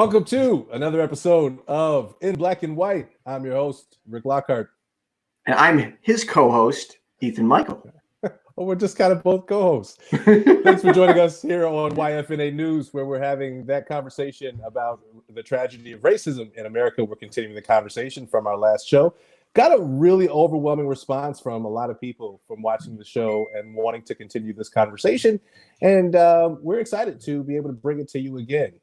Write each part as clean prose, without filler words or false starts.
Welcome to another episode of In Black and White. I'm your host, Rick Lockhart. And I'm his co-host, Ethan Micheal. Well, we're just kind of both co-hosts. Thanks for joining us here on YFNA News, where we're having that conversation about the tragedy of racism in America. We're continuing the conversation from our last show. Got a really overwhelming response from a lot of people from watching the show and wanting to continue this conversation. And we're excited to be able to bring it to you again.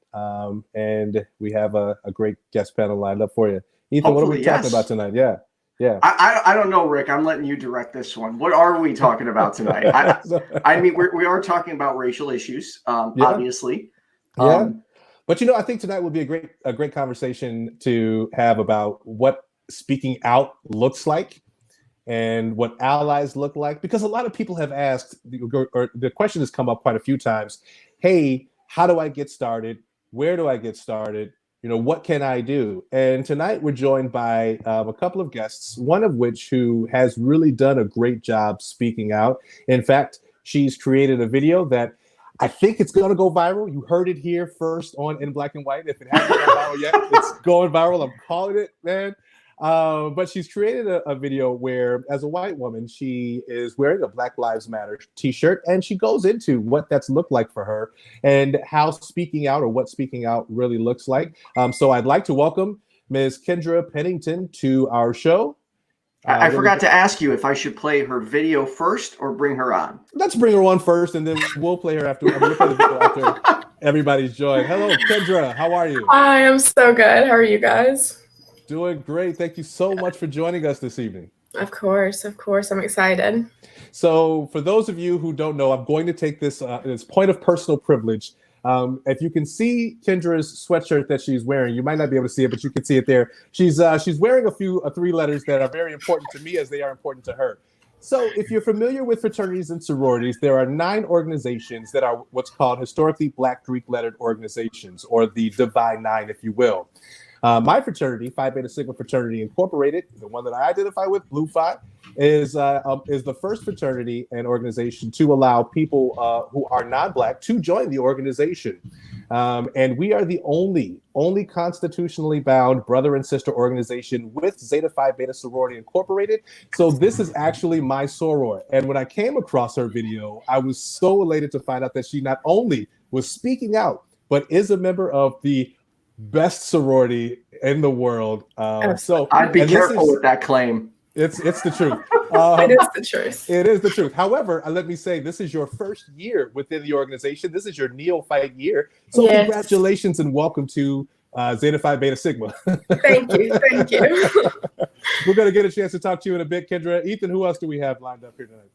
And we have a great guest panel lined up for you. Ethan, what are we talking about tonight? Yeah. I don't know, Rick. I'm letting you direct this one. What are we talking about tonight? I mean, we are talking about racial issues, obviously. Yeah. But, I think tonight would be a great conversation to have about what speaking out looks like and what allies look like, because a lot of people have asked, or the question has come up quite a few times. Hey, how do I get started? Where do I get started? What can I do? And tonight we're joined by a couple of guests, one of which who has really done a great job speaking out. In fact, she's created a video that I think it's going to go viral. You heard it here first on In Black and White. If it hasn't gone viral yet, it's going viral. I'm calling it, man. But she's created a video where, as a white woman, she is wearing a Black Lives Matter t-shirt, and she goes into what that's looked like for her and how speaking out, or what speaking out really looks like. So I'd like to welcome Ms. Kendra Pennington to our show. I forgot to ask you if I should play her video first or bring her on. Let's bring her on first, and then we'll play her after. We'll play the video after everybody's joined. Hello, Kendra. How are you? Hi, I'm so good. How are you guys? Doing great. Thank you so much for joining us this evening. Of course. I'm excited. So for those of you who don't know, I'm going to take this point of personal privilege. If you can see Kendra's sweatshirt that she's wearing, you might not be able to see it, but you can see it there. She's wearing three letters that are very important to me as they are important to her. So if you're familiar with fraternities and sororities, there are 9 organizations that are what's called historically Black Greek lettered organizations, or the Divine Nine, if you will. My fraternity, Phi Beta Sigma Fraternity Incorporated, the one that I identify with, Blue Phi, is the first fraternity and organization to allow people who are non-Black to join the organization. And we are the only constitutionally bound brother and sister organization with Zeta Phi Beta Sorority Incorporated. So this is actually my soror. And when I came across her video, I was so elated to find out that she not only was speaking out, but is a member of the best sorority in the world. So I'd be careful with that claim. It's the truth. It is the truth. It is the truth. However, let me say, this is your first year within the organization. This is your neophyte year. So yes. Congratulations and welcome to Zeta Phi Beta Sigma. Thank you. We're going to get a chance to talk to you in a bit, Kendra. Ethan, who else do we have lined up here tonight?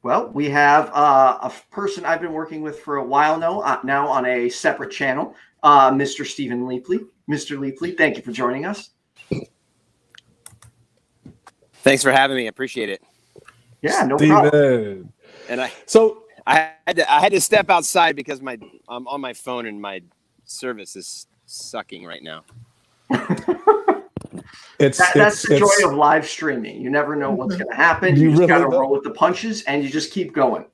Well, we have a person I've been working with for a while now on a separate channel, Mr. Stephen Leapley. Mr. Leapley, thank you for joining us. Thanks for having me. I appreciate it. Yeah, no problem. And I had to step outside because I'm on my phone and my service is sucking right now. That's the joy of live streaming. You never know what's going to happen. You just got to roll with the punches, and you just keep going.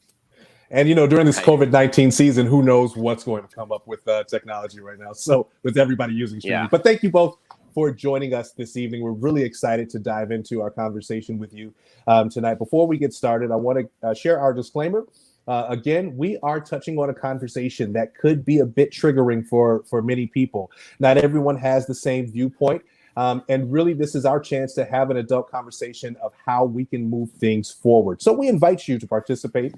And, during this COVID-19 season, who knows what's going to come up with technology right now. So with everybody using streaming. Yeah. But thank you both for joining us this evening. We're really excited to dive into our conversation with you tonight. Before we get started, I want to share our disclaimer. Again, we are touching on a conversation that could be a bit triggering for many people. Not everyone has the same viewpoint. And really, this is our chance to have an adult conversation of how we can move things forward. So we invite you to participate.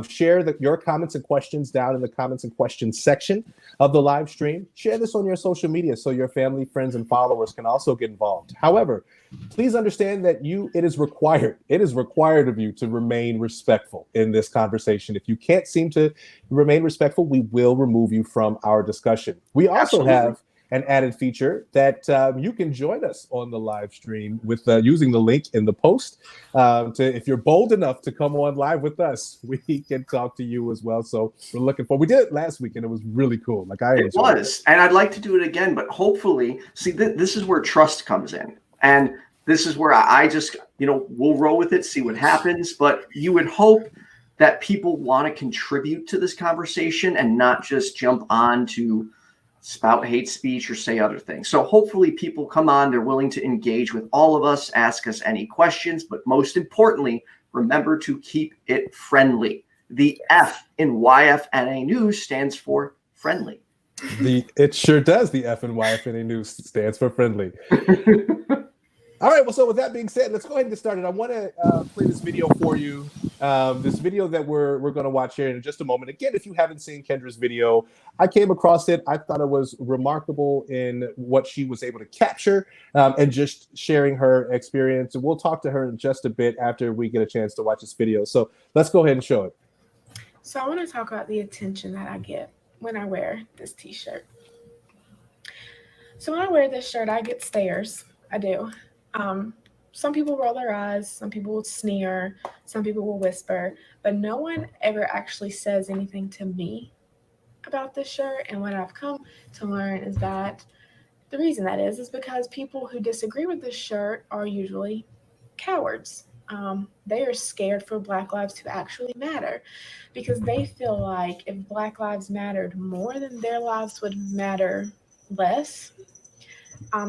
Share your comments and questions down in the comments and questions section of the live stream. Share this on your social media so your family, friends, and followers can also get involved. However, please understand that it is required of you to remain respectful in this conversation. If you can't seem to remain respectful, we will remove you from our discussion. We also have an added feature that you can join us on the live stream with using the link in the post. If you're bold enough to come on live with us, we can talk to you as well. So we're looking forward. We did it last week and it was really cool. It was, and I'd like to do it again, but hopefully, this is where trust comes in. And this is where I just, we'll roll with it, see what happens. But you would hope that people want to contribute to this conversation and not just jump on to spout hate speech or say other things. So hopefully people come on, they're willing to engage with all of us, ask us any questions, but most importantly, remember to keep it friendly. The F in YFNA News stands for friendly. It sure does. The F in YFNA News stands for friendly. All right. Well, so with that being said, let's go ahead and get started. I want to play this video for you. This video that we're going to watch here in just a moment. Again, if you haven't seen Kendra's video, I came across it. I thought it was remarkable in what she was able to capture and just sharing her experience. And we'll talk to her in just a bit after we get a chance to watch this video. So let's go ahead and show it. So I want to talk about the attention that I get when I wear this t-shirt. So when I wear this shirt, I get stares. I do. Some people roll their eyes, some people will sneer, some people will whisper, but no one ever actually says anything to me about this shirt. And what I've come to learn is that the reason that is because people who disagree with this shirt are usually cowards. They are scared for Black lives to actually matter because they feel like if Black lives mattered more, then their lives would matter less.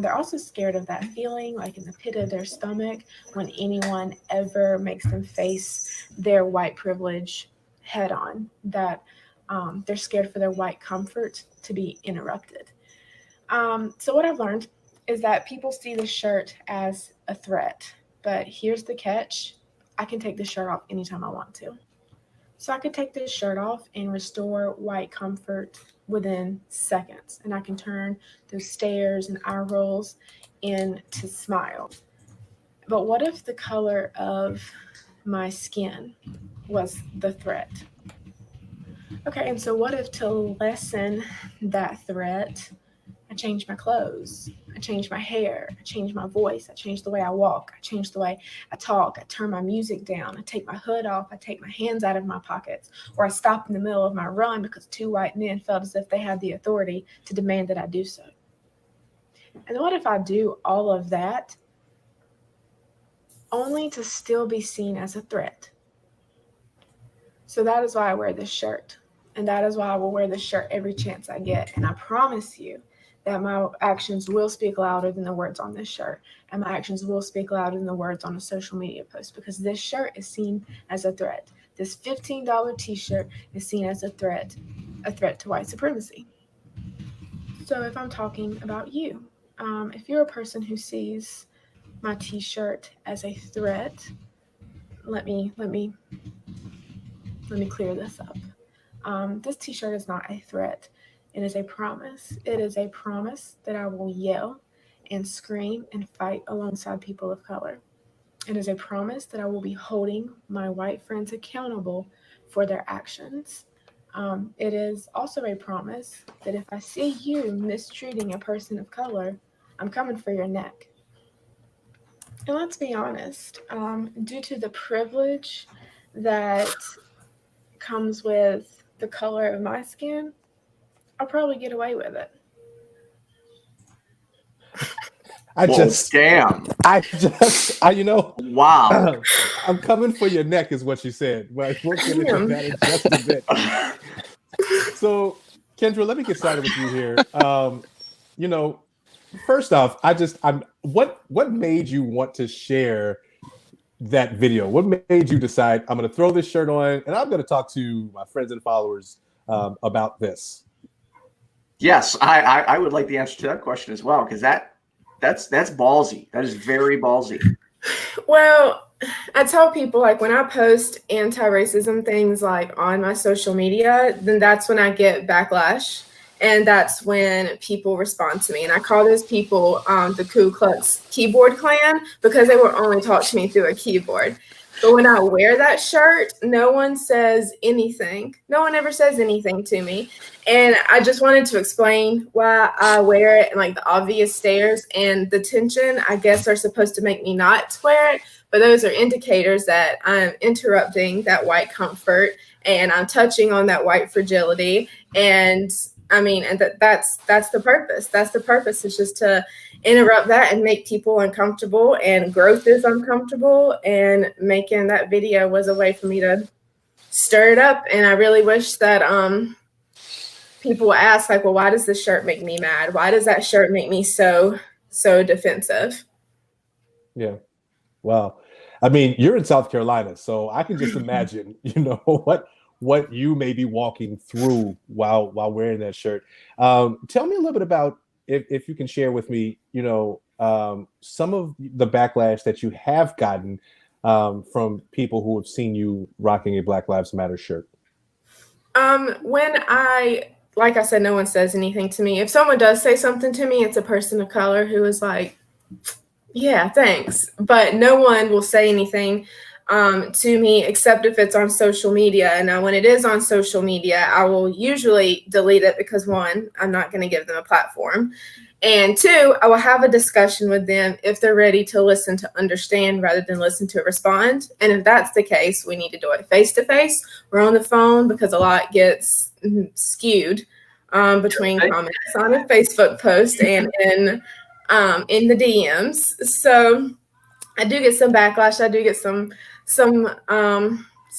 They're also scared of that feeling, like in the pit of their stomach, when anyone ever makes them face their white privilege head on, that they're scared for their white comfort to be interrupted. So what I've learned is that people see this shirt as a threat, but here's the catch. I can take this shirt off anytime I want to. So I could take this shirt off and restore white comfort within seconds. And I can turn those stares and eye rolls into smiles. But what if the color of my skin was the threat? Okay, and so what if to lessen that threat, I change my clothes, I change my hair, I change my voice, I change the way I walk, I change the way I talk, I turn my music down, I take my hood off, I take my hands out of my pockets, or I stop in the middle of my run because two white men felt as if they had the authority to demand that I do so. And what if I do all of that only to still be seen as a threat? So that is why I wear this shirt. And that is why I will wear this shirt every chance I get. And I promise you that my actions will speak louder than the words on this shirt. And my actions will speak louder than the words on a social media post, because this shirt is seen as a threat. This $15 t-shirt is seen as a threat to white supremacy. So if I'm talking about you, if you're a person who sees my t-shirt as a threat, let me clear this up. This t-shirt is not a threat. It is a promise. It is a promise that I will yell and scream and fight alongside people of color. It is a promise that I will be holding my white friends accountable for their actions. It is also a promise that if I see you mistreating a person of color, I'm coming for your neck. And let's be honest, due to the privilege that comes with the color of my skin, I'll probably get away with it. Wow. I'm coming for your neck is what she said. Well, we'll get into that in just a bit. So, Kendra, let me get started with you here. First off, what made you want to share that video? What made you decide I'm going to throw this shirt on and I'm going to talk to my friends and followers about this? Yes, I would like the answer to that question as well, because that's ballsy. That is very ballsy. Well, I tell people, like, when I post anti-racism things like on my social media, then that's when I get backlash, and that's when people respond to me. And I call those people the Ku Klux Keyboard Clan, because they were only taught to me through a keyboard. But when I wear that shirt, no one says anything. No one ever says anything to me. And I just wanted to explain why I wear it, and like the obvious stares and the tension, I guess, are supposed to make me not wear it. But those are indicators that I'm interrupting that white comfort and I'm touching on that white fragility. And I mean, and that's the purpose. That's the purpose, is just to interrupt that and make people uncomfortable, and growth is uncomfortable, and making that video was a way for me to stir it up. And I really wish that people will ask like, well, why does this shirt make me mad? Why does that shirt make me so defensive? Yeah. Wow. I mean, you're in South Carolina, so I can just imagine, what you may be walking through while wearing that shirt. Tell me a little bit about, if you can share with me, some of the backlash that you have gotten from people who have seen you rocking a Black Lives Matter shirt. Like I said, no one says anything to me. If someone does say something to me, it's a person of color who is like, yeah, thanks. But no one will say anything to me except if it's on social media. And now when it is on social media, I will usually delete it because, one, I'm not going to give them a platform. And two, I will have a discussion with them if they're ready to listen to understand rather than listen to respond. And if that's the case, we need to do it face to face or on the phone, because a lot gets skewed between comments on a Facebook post and in the DMs. So I do get some backlash. I do get some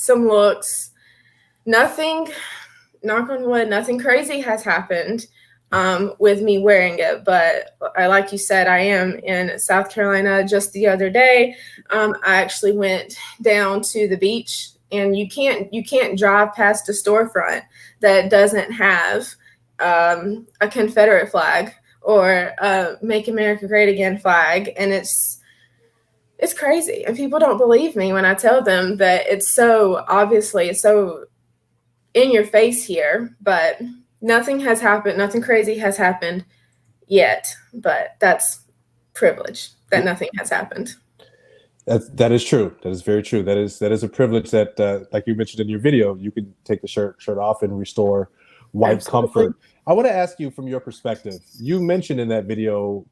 looks. Nothing, knock on wood, nothing crazy has happened with me wearing it. But like you said, I am in South Carolina just the other day. I actually went down to the beach, and you can't drive past a storefront that doesn't have a Confederate flag or Make America Great Again flag. And it's crazy. And people don't believe me when I tell them that it's so in your face here, but nothing has happened. Nothing crazy has happened yet, but that's privilege that nothing has happened. That is true. That is very true. That is a privilege that, like you mentioned in your video, you can take the shirt off and restore white Absolutely. comfort. I want to ask you, from your perspective, you mentioned in that video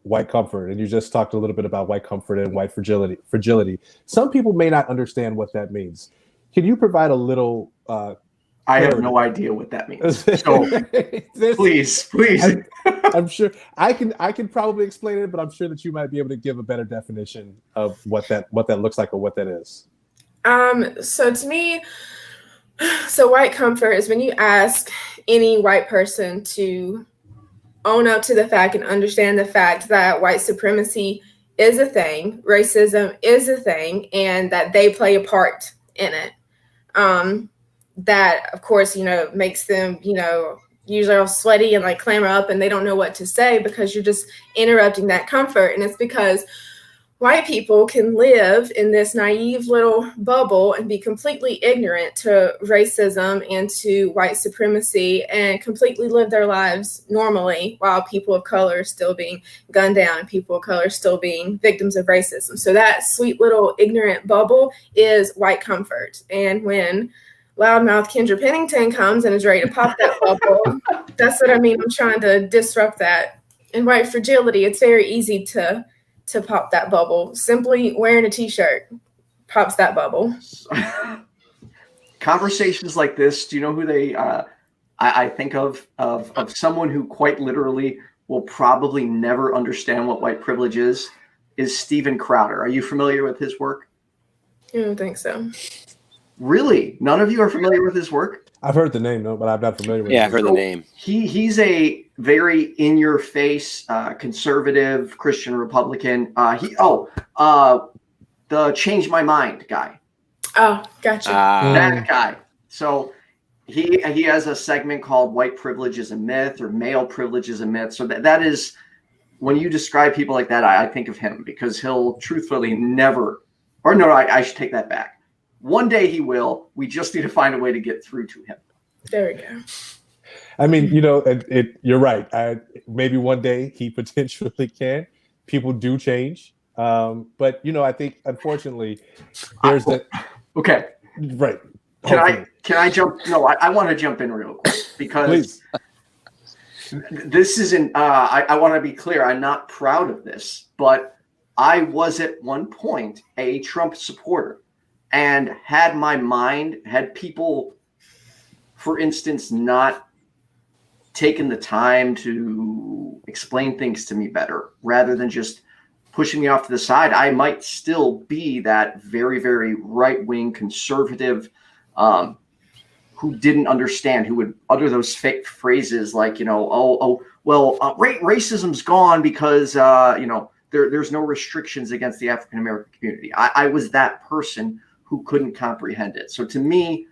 white comfort, and you just talked a little bit about white comfort and white fragility. Some people may not understand what that means. Can you provide a little I have no idea what that means. So please. I'm sure I can probably explain it, but I'm sure that you might be able to give a better definition of what that looks like or what that is. So to me, white comfort is when you ask any white person to own up to the fact and understand the fact that white supremacy is a thing, racism is a thing, and that they play a part in it. That, of course, makes them, usually all sweaty and like clamor up, and they don't know what to say because you're just interrupting that comfort. And it's because white people can live in this naive little bubble and be completely ignorant to racism and to white supremacy and completely live their lives normally, while people of color are still being gunned down and people of color are still being victims of racism. So that sweet little ignorant bubble is white comfort. And when loudmouth Kendra Pennington comes and is ready to pop that bubble, that's what I mean. I'm trying to disrupt that. And white fragility, it's very easy to pop that bubble. Simply wearing a t-shirt pops that bubble. Conversations like this, do you know who they I think of someone who quite literally will probably never understand what white privilege is Steven Crowder. Are you familiar with his work? I don't think so. Really? None of you are familiar with his work? I've heard the name, no, but I'm not familiar with it. Yeah, I've heard the name. He's a very in-your-face conservative Christian Republican. The Change My Mind guy. Oh, gotcha. That guy. So he has a segment called "White Privilege is a Myth" or "Male Privilege is a Myth." So that is, when you describe people like that, I think of him, because he'll truthfully never. Or no, I should take that back. One day he will. We just need to find a way to get through to him. There we go. I mean, you're right. Maybe one day he potentially can. People do change. But, I think, unfortunately, there's that. Okay. Right. Can I jump? No, I want to jump in real quick, because this isn't, I want to be clear. I'm not proud of this, but I was at one point a Trump supporter. And had people, for instance, not taken the time to explain things to me better, rather than just pushing me off to the side, I might still be that very, very right-wing conservative who didn't understand, who would utter those fake phrases like, racism's gone because, there's no restrictions against the African American community. I was that person who couldn't comprehend it. So to me,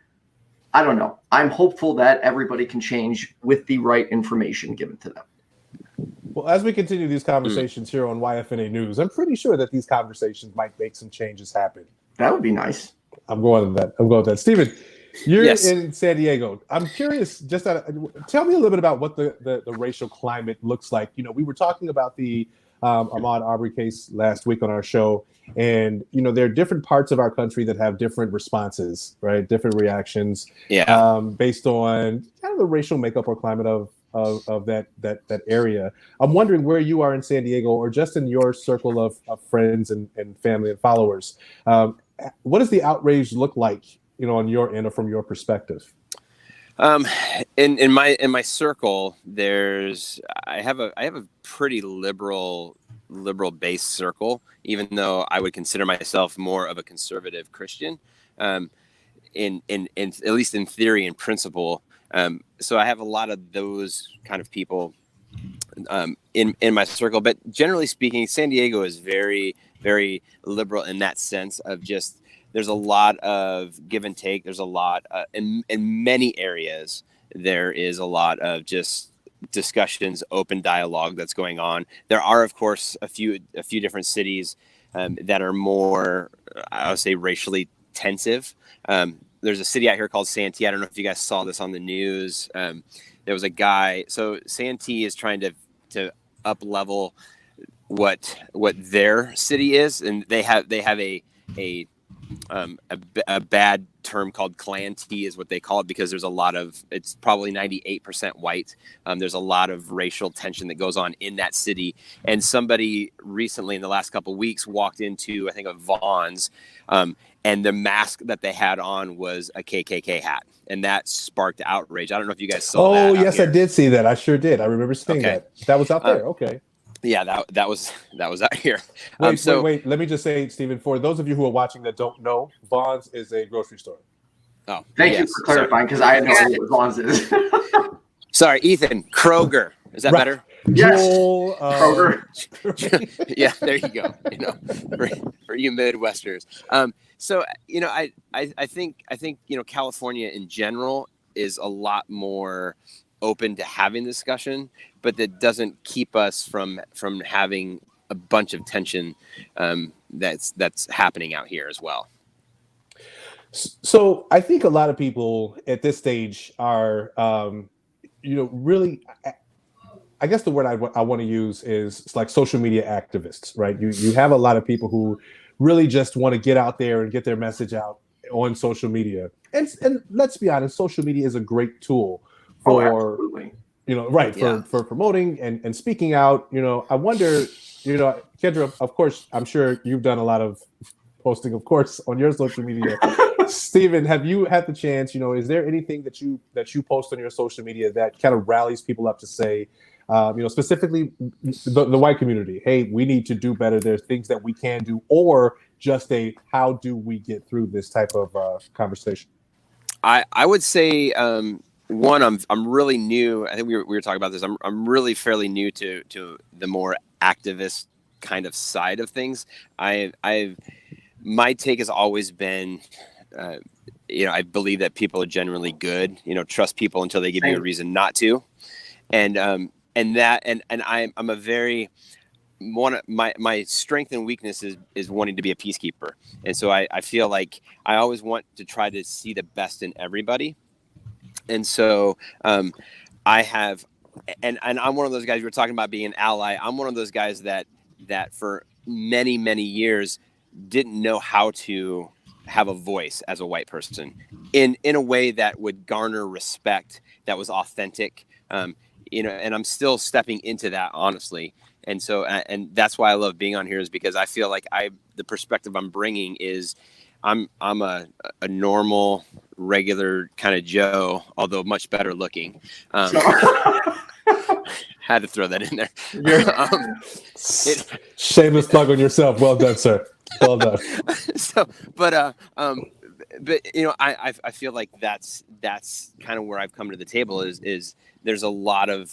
I don't know. I'm hopeful that everybody can change with the right information given to them. Well, as we continue these conversations here on YFNA News, I'm pretty sure that these conversations might make some changes happen. That would be nice. I'm going with that. Stephen, you're Yes. in San Diego. I'm curious, tell me a little bit about what the racial climate looks like. We were talking about the Ahmaud Arbery case last week on our show, and there are different parts of our country that have different responses, right? Different reactions, based on kind of the racial makeup or climate of that area. I'm wondering where you are in San Diego, or just in your circle of friends and family and followers. What does the outrage look like, on your end or from your perspective? In my circle, I have a pretty liberal based circle, even though I would consider myself more of a conservative Christian, in at least in theory and principle. So I have a lot of those kind of people in my circle, but generally speaking, San Diego is very, very liberal in that sense of just, there's a lot of give and take. There's a lot in many areas. There is a lot of just discussions, open dialogue that's going on. There are, of course, a few different cities that are more, I would say, racially tensive. There's a city out here called Santee. I don't know if you guys saw this on the news. There was a guy. So Santee is trying to up level what their city is, and they have a bad term called Clan T is what they call it, because there's a lot of, it's probably 98% white. There's a lot of racial tension that goes on in that city. And somebody recently in the last couple of weeks walked into, I think, a Vaughn's, and the mask that they had on was a KKK hat. And that sparked outrage. I don't know if you guys saw that. Oh, yes, here. I did see that. I sure did. I remember seeing that. That was out there. Okay. Yeah, that was out here. Wait. Let me just say, Stephen, for those of you who are watching that don't know, Vaughn's is a grocery store. Oh, thank you for clarifying, because I had no idea what Vaughn's is. Sorry, Ethan. Kroger. Is that better? Yes. Kroger. Yeah, there you go. For you Midwesterners. So I think California in general is a lot more open to having discussion, but that doesn't keep us from having a bunch of tension that's happening out here as well. So I think a lot of people at this stage are, really, I guess the word I want to use is like social media activists, right? You have a lot of people who really just want to get out there and get their message out on social media. And let's be honest, social media is a great tool for, for promoting and speaking out. I wonder, Kendra, of course, I'm sure you've done a lot of posting, of course, on your social media. Stephen, have you had the chance, is there anything that you post on your social media that kind of rallies people up to say, specifically the white community, hey, we need to do better. There's things that we can do, or just how do we get through this type of conversation? I would say, one, I'm really new. I think we were talking about this. I'm really fairly new to the more activist kind of side of things. My take has always been, I believe that people are generally good. Trust people until they give you a reason not to, and I'm a very my strength and weakness is wanting to be a peacekeeper, and so I feel like I always want to try to see the best in everybody. And so I have, and I'm one of those guys, you were talking about being an ally. I'm one of those guys that for many, many years didn't know how to have a voice as a white person in a way that would garner respect, that was authentic, and I'm still stepping into that, honestly. And so, and that's why I love being on here, is because I feel like the perspective I'm bringing is I'm a normal, regular kind of Joe, although much better looking. Had to throw that in there. Shameless plug on yourself. Well done, sir. Well done. So, but but I feel like that's kind of where I've come to the table is there's a lot of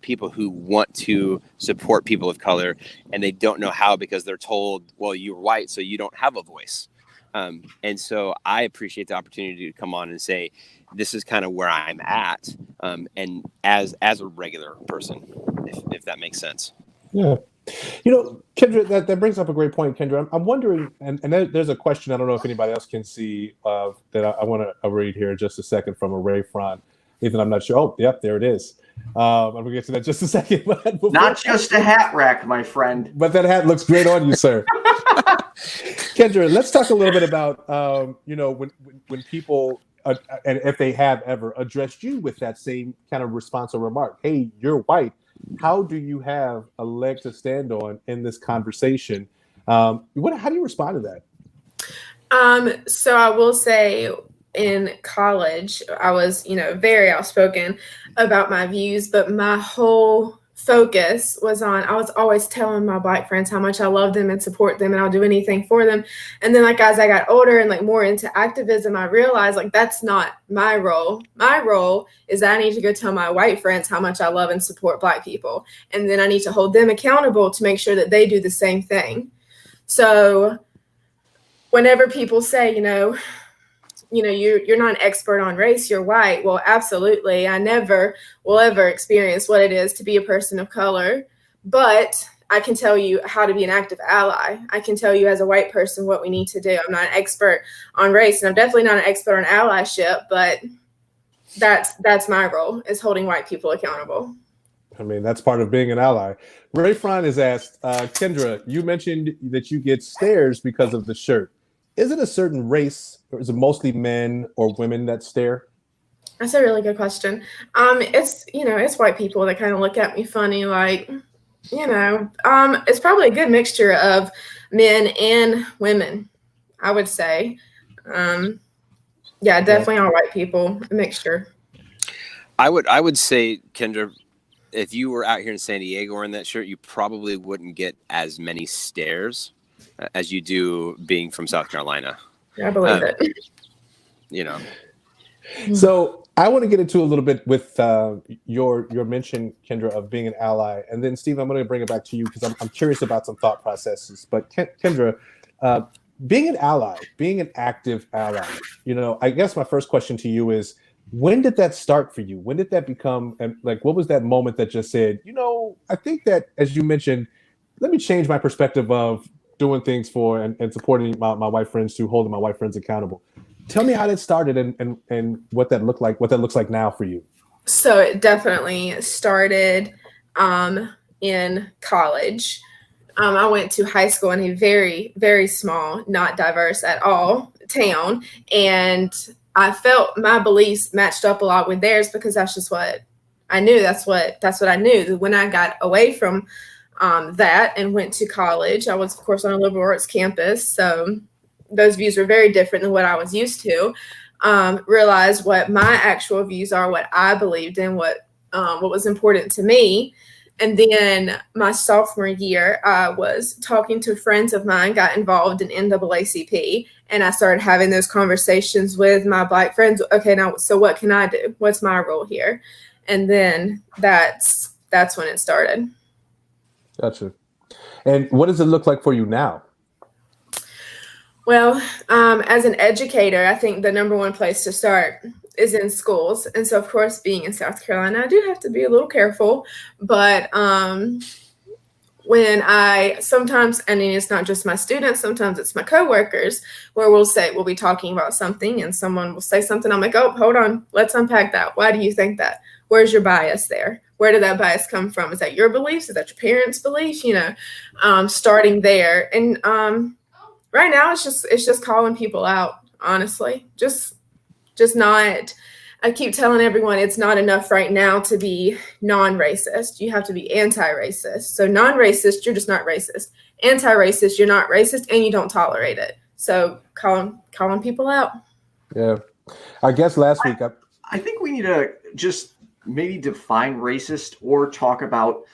people who want to support people of color, and they don't know how because they're told, well, you're white, so you don't have a voice. And so I appreciate the opportunity to come on and say, this is kind of where I'm at, and as a regular person, if that makes sense. Yeah. Kendra, that brings up a great point, Kendra. I'm wondering, and there's a question I don't know if anybody else can see that I want to read here in just a second from a Ray Fron. Ethan, I'm not sure. Oh, yep, there it is. I'm going to get to that in just a second. Not just a hat rack, my friend. But that hat looks great on you, sir. Kendra, let's talk a little bit about, when people, and if they have ever addressed you with that same kind of response or remark, hey, you're white. How do you have a leg to stand on in this conversation? How do you respond to that? So I will say in college, I was, very outspoken about my views, but my whole focus was on, I was always telling my Black friends how much I love them and support them and I'll do anything for them. And then as I got older and more into activism, I realized that's not my role. My role is that I need to go tell my white friends how much I love and support Black people. And then I need to hold them accountable to make sure that they do the same thing. So whenever people say, you're not an expert on race, you're white. Well, absolutely. I never will ever experience what it is to be a person of color, but I can tell you how to be an active ally. I can tell you as a white person what we need to do. I'm not an expert on race, and I'm definitely not an expert on allyship, but that's my role, is holding white people accountable. I mean, that's part of being an ally. Ray Fron has asked, Kendra, you mentioned that you get stares because of the shirt. Is it a certain race, or is it mostly men or women that stare? That's a really good question. It's white people that kind of look at me funny, it's probably a good mixture of men and women, I would say. Definitely all white people, a mixture. I would say, Kendra, if you were out here in San Diego wearing that shirt, you probably wouldn't get as many stares as you do being from South Carolina. I believe it. So I want to get into a little bit with your mention, Kendra, of being an ally. And then, Steve, I'm going to bring it back to you because I'm curious about some thought processes. But Kendra, being an ally, being an active ally, I guess my first question to you is, when did that start for you? When did that become, what was that moment that just said, I think that, as you mentioned, let me change my perspective of doing things for and supporting my white friends, to holding my white friends accountable. Tell me how that started and what that looked like, what that looks like now for you. So it definitely started in college. I went to high school in a very, very small, not diverse at all town. And I felt my beliefs matched up a lot with theirs because that's just what I knew. That's what I knew. When I got away from that and went to college, I was, of course, on a liberal arts campus. So those views were very different than what I was used to. Realized what my actual views are, what I believed in, what was important to me. And then my sophomore year, I was talking to friends of mine, got involved in NAACP, and I started having those conversations with my Black friends. Okay, now, so what can I do? What's my role here? And then that's when it started. Gotcha. And what does it look like for you now? Well, as an educator, I think the number one place to start is in schools. And so, of course, being in South Carolina, I do have to be a little careful. But when sometimes, and it's not just my students, sometimes it's my coworkers, where we'll be talking about something and someone will say something. I'm like, oh, hold on, let's unpack that. Why do you think that? Where's your bias there? Where did that bias come from? Is that your beliefs? Is that your parents' beliefs? Starting there. And right now it's just calling people out, honestly. Just not, I keep telling everyone it's not enough right now to be non-racist. You have to be anti-racist. So non-racist, you're just not racist. Anti-racist, you're not racist and you don't tolerate it. So calling people out. Yeah. I guess last week. I think we need to just maybe define racist or talk about,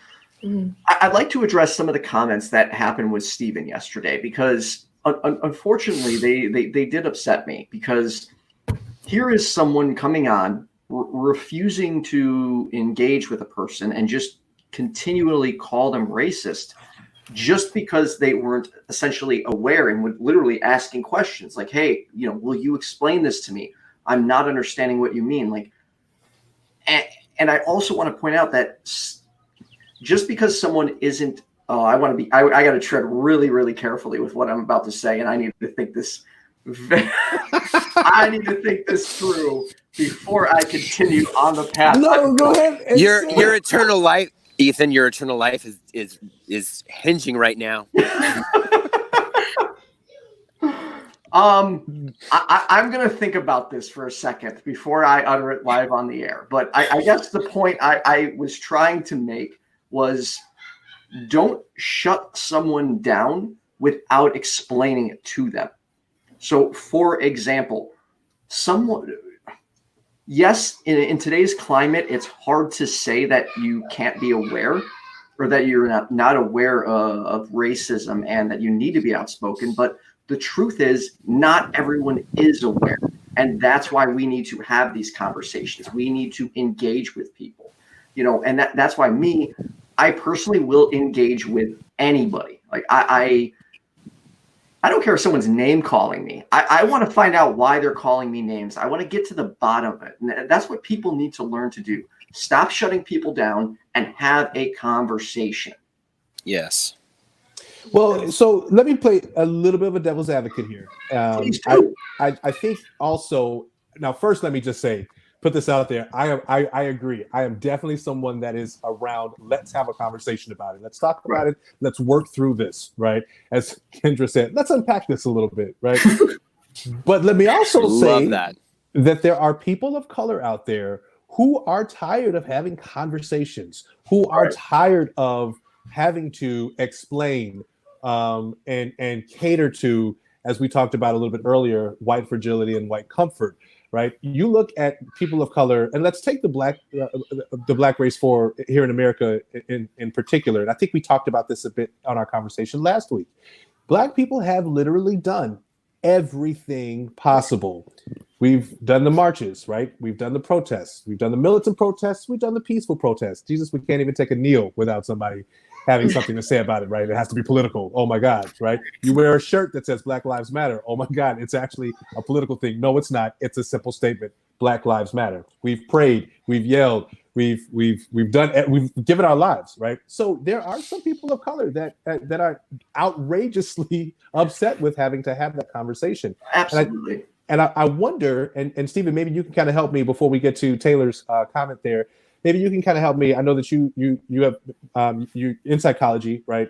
I'd like to address some of the comments that happened with Stephen yesterday, because unfortunately, they did upset me, because here is someone coming on, refusing to engage with a person and just continually call them racist, just because they weren't essentially aware and would literally asking questions like, hey, will you explain this to me? I'm not understanding what you mean. Like, and I also want to point out that just because someone isn't, I got to tread really, really carefully with what I'm about to say. And I need to think this, I need to think this through before I continue on the path. No, go ahead. Your eternal life, Ethan, your eternal life is hinging right now. I'm going to think about this for a second before I utter it live on the air. But I guess the point I was trying to make was, don't shut someone down without explaining it to them. So, for example, yes, in today's climate, it's hard to say that you can't be aware, or that you're not aware of racism and that you need to be outspoken. But the truth is, not everyone is aware. And that's why we need to have these conversations. We need to engage with people, and that's why I personally will engage with anybody. Like, I don't care if someone's name calling me. I want to find out why they're calling me names. I want to get to the bottom of it. And that's what people need to learn to do. Stop shutting people down and have a conversation. Yes. Well, so let me play a little bit of a devil's advocate here. I think also, now first, let me just say, put this out there. I agree. I am definitely someone that is around, let's have a conversation about it. Let's talk about it. Let's work through this, right? As Kendra said, let's unpack this a little bit, right? But let me also say that there are people of color out there who are tired of having conversations, who are tired of having to explain and cater to, as we talked about a little bit earlier, white fragility and white comfort. Right. You look at people of color, and let's take the black race for here in America in particular. And I think we talked about this a bit on our conversation last week. Black people have literally done everything possible. We've done the marches, right? We've done the protests. We've done the militant protests. We've done the peaceful protests. Jesus, we can't even take a kneel without somebody having something to say about it, right? It has to be political. Oh my God, right? You wear a shirt that says Black Lives Matter. Oh my God, it's actually a political thing. No, it's not. It's a simple statement. Black Lives Matter. We've prayed, we've yelled, we've given our lives, right? So there are some people of color that are outrageously upset with having to have that conversation. Absolutely. And I wonder, and Stephen, maybe you can kind of help me before we get to Taylor's comment there. Maybe you can kind of help me. I know that you have you in psychology, right?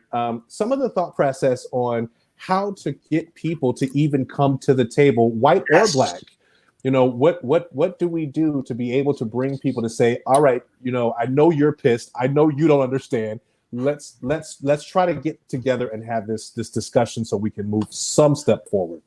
Some of the thought process on how to get people to even come to the table, white or black. What do we do to be able to bring people to say, all right, I know you're pissed. I know you don't understand. Let's try to get together and have this discussion so we can move some step forward.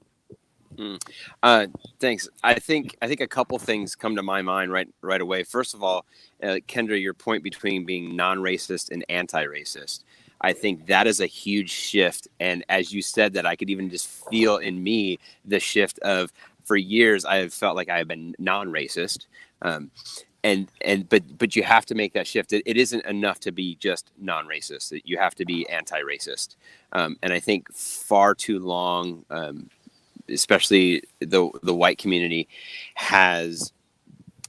Thanks. I think a couple things come to my mind right away. First of all, Kendra, your point between being non-racist and anti-racist, I think that is a huge shift. And as you said that, I could even just feel in me the shift of, for years, I have felt like I have been non-racist. But you have to make that shift. It isn't enough to be just non-racist. You have to be anti-racist. And I think far too long, especially the white community, has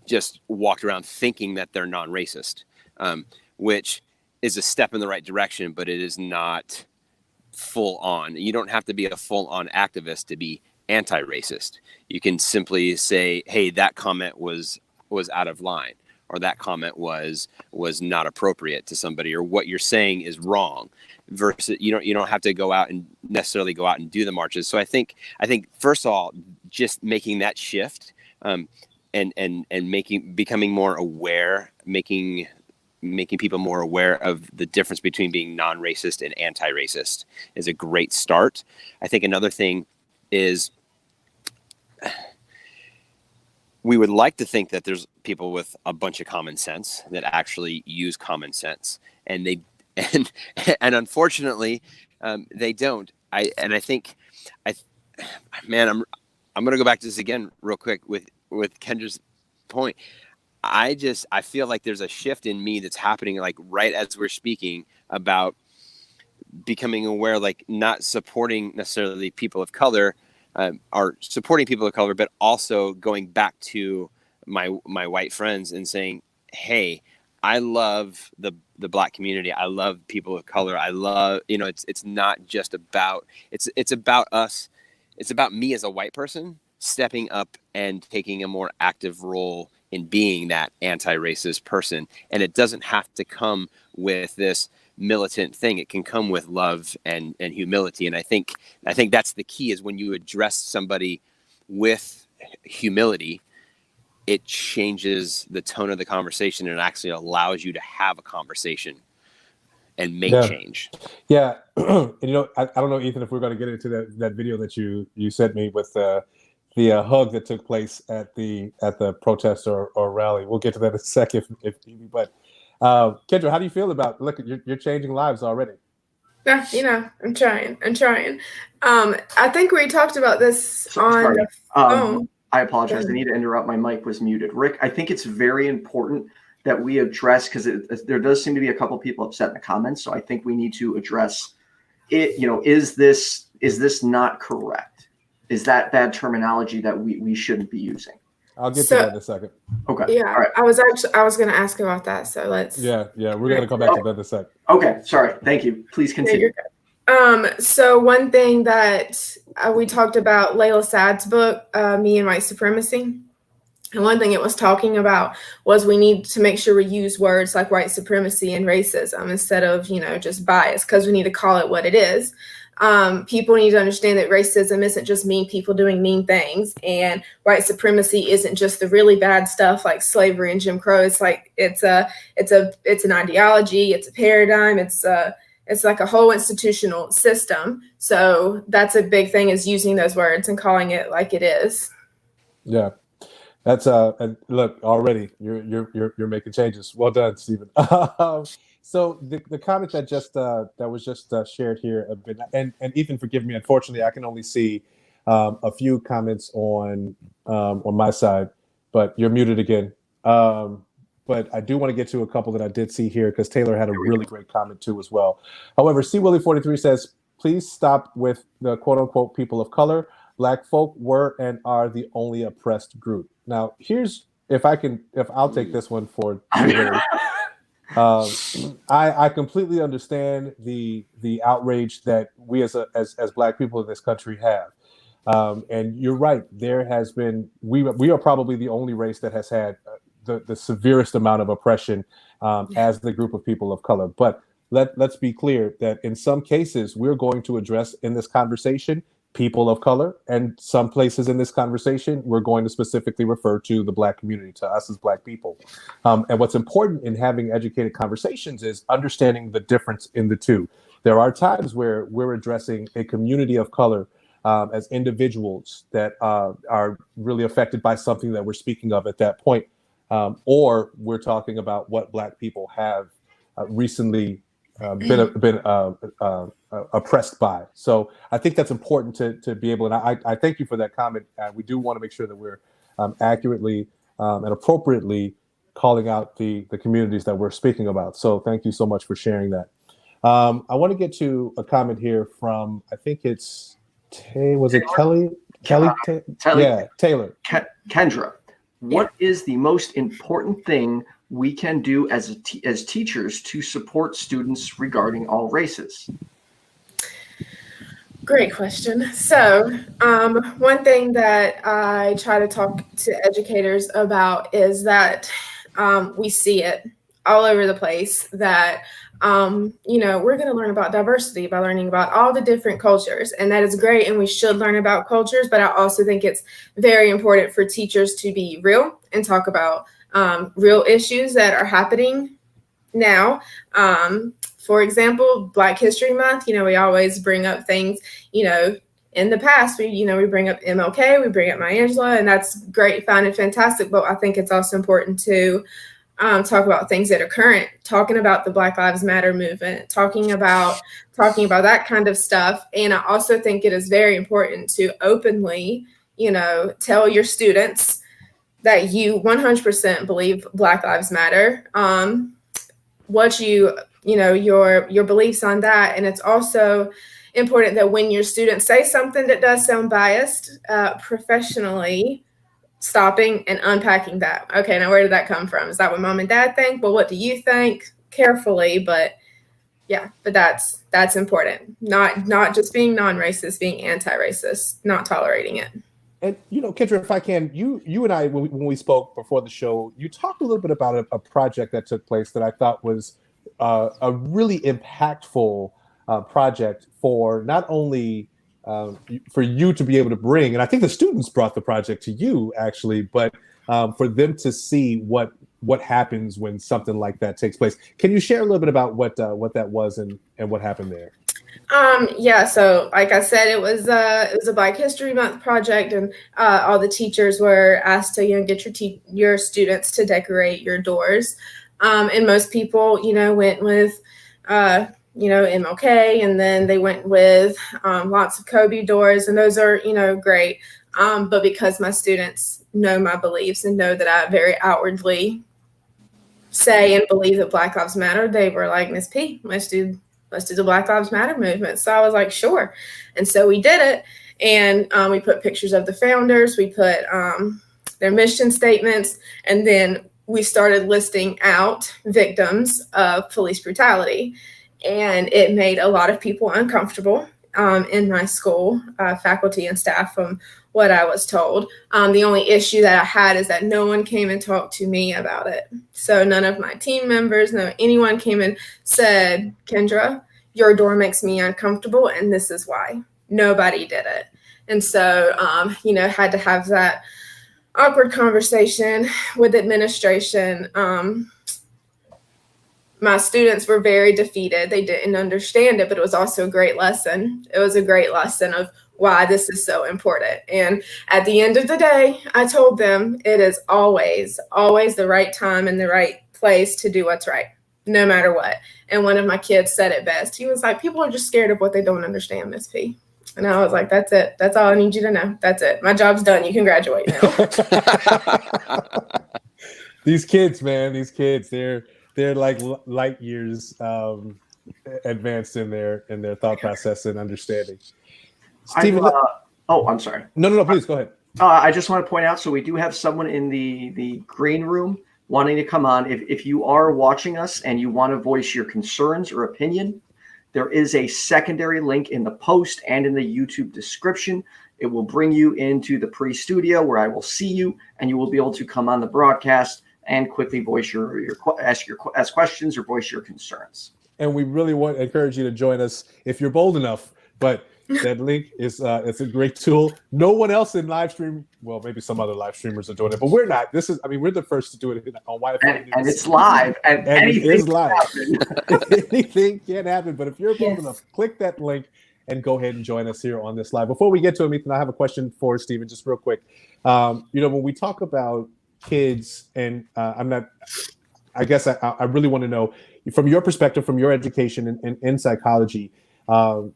just walked around thinking that they're non-racist, which is a step in the right direction, but it is not full on. You don't have to be a full on activist to be anti-racist. You can simply say, hey, that comment was out of line, or that comment was not appropriate to somebody, or what you're saying is wrong. Versus you don't have to go out and necessarily go out and do the marches. So I think first of all, just making that shift, and becoming more aware, making people more aware of the difference between being non-racist and anti-racist is a great start. I think another thing is, we would like to think that there's people with a bunch of common sense that actually use common sense, and unfortunately, they don't. I think man, I'm going to go back to this again real quick with Kendra's point. I feel like there's a shift in me that's happening like right as we're speaking about becoming aware, like not supporting necessarily people of color, or supporting people of color, but also going back to my white friends and saying, hey, I love the Black community. I love people of color. I love, it's not just about, it's about us. It's about me as a white person stepping up and taking a more active role in being that anti-racist person. And it doesn't have to come with this militant thing. It can come with love and humility. And I think that's the key, is when you address somebody with humility, it changes the tone of the conversation and it actually allows you to have a conversation and make change. Yeah. And, I don't know, Ethan, if we're going to get into that video that you sent me with the hug that took place at the protest or rally. We'll get to that in a second if but Kendra, how do you feel about, look, you're changing lives already? Yeah, I'm trying. I think we talked about this on the phone. I apologize. I need to interrupt. My mic was muted. Rick, I think it's very important that we address, because there does seem to be a couple people upset in the comments. So I think we need to address it. Is this not correct? Is that bad terminology that we shouldn't be using? I'll get to that in a second. Okay. Yeah. All right. I was going to ask about that. So let's. Yeah. We're going to come back to that in a second. Okay. Sorry. Thank you. Please continue. So one thing that we talked about, Layla Saad's book, Me and White Supremacy. And one thing it was talking about was we need to make sure we use words like white supremacy and racism instead of, just bias, because we need to call it what it is. People need to understand that racism isn't just mean people doing mean things, and white supremacy isn't just the really bad stuff like slavery and Jim Crow. It's like it's an ideology, it's a paradigm, it's like a whole institutional system. So that's a big thing, is using those words and calling it like it is. Yeah. That's and look, already you're making changes. Well done, Stephen. So the comment that was just shared here, and Ethan, forgive me. Unfortunately, I can only see a few comments on my side, but you're muted again. But I do want to get to a couple that I did see here, because Taylor had a really great comment too as well. However, C. Willie 43 says, please stop with the quote unquote people of color. Black folk were and are the only oppressed group. Now, here's, if I'll take this one for Taylor. I completely understand the outrage that we as Black people in this country have, and you're right. There has been, we are probably the only race that has had the severest amount of oppression as the group of people of color. But let's be clear that in some cases we're going to address in this conversation people of color, and some places in this conversation we're going to specifically refer to the Black community, to us as Black people. And what's important in having educated conversations is understanding the difference in the two. There are times where we're addressing a community of color as individuals that are really affected by something that we're speaking of at that point, or we're talking about what Black people have recently been oppressed by. So I think that's important to be able, and I thank you for that comment. We do want to make sure that we're accurately and appropriately calling out the communities that we're speaking about. So thank you so much for sharing that. I want to get to a comment here from, I think it's, was it Kelly? Taylor. Kendra, what is the most important thing we can do as teachers to support students regarding all races? Great question. So one thing that I try to talk to educators about is that we see it all over the place, that we're going to learn about diversity by learning about all the different cultures, and that is great, and we should learn about cultures. But I also think it's very important for teachers to be real and talk about real issues that are happening now. For example, Black History Month, we always bring up things, in the past, we bring up MLK, we bring up Maya Angelou, and that's great, fine, and fantastic. But I think it's also important to talk about things that are current, talking about the Black Lives Matter movement, talking about that kind of stuff. And I also think it is very important to openly, tell your students that you 100% believe Black Lives Matter. What your beliefs on that. And it's also important that when your students say something that does sound biased, professionally stopping and unpacking that. Okay, now where did that come from? Is that what mom and dad think? Well, what do you think? Carefully, but that's important. Not just being non-racist, being anti-racist, not tolerating it. And Kendra, if I can, you and I, when we spoke before the show, you talked a little bit about a project that took place that I thought was a really impactful project for not only for you to be able to bring, and I think the students brought the project to you actually, but for them to see what happens when something like that takes place. Can you share a little bit about what that was and what happened there? So like I said, it was a Black History Month project, and all the teachers were asked to get your students to decorate your doors, and most people went with MLK, and then they went with lots of Kobe doors, and those are great, but because my students know my beliefs and know that I very outwardly say and believe that Black Lives Matter, they were like, Miss P, let's do the Black Lives Matter movement. So I was like, sure. And so we did it. And we put pictures of the founders. We put their mission statements. And then we started listing out victims of police brutality. And it made a lot of people uncomfortable in my school, faculty and staff, from what I was told. The only issue that I had is that no one came and talked to me about it. So none of my team members, anyone came and said, Kendra, your door makes me uncomfortable, and this is why. Nobody did it. And so, had to have that awkward conversation with administration. My students were very defeated. They didn't understand it, but it was also a great lesson. It was a great lesson of why this is so important. And at the end of the day, I told them it is always, always the right time and the right place to do what's right, no matter what. And one of my kids said it best. He was like, people are just scared of what they don't understand, Miss P. And I was like, that's it. That's all I need you to know. That's it. My job's done. You can graduate now. These kids, man, they're like light years advanced in their thought process and understanding. Steven, I'm sorry. No, please go ahead. I just want to point out, so we do have someone in the green room wanting to come on. If you are watching us and you want to voice your concerns or opinion, there is a secondary link in the post and in the YouTube description. It will bring you into the pre-studio where I will see you, and you will be able to come on the broadcast and quickly voice ask questions or voice your concerns. And we really want to encourage you to join us if you're bold enough. But that link is it's a great tool. No one else in live stream. Well, maybe some other live streamers are doing it, but we're not. We're the first to do it on YFNA. And it's live. And anything it is live. Anything can happen. But if you're bold enough, click that link and go ahead and join us here on this live. Before we get to it, Ethan, I have a question for Steven, just real quick. When we talk about kids, and I guess I really want to know from your perspective, from your education in psychology, how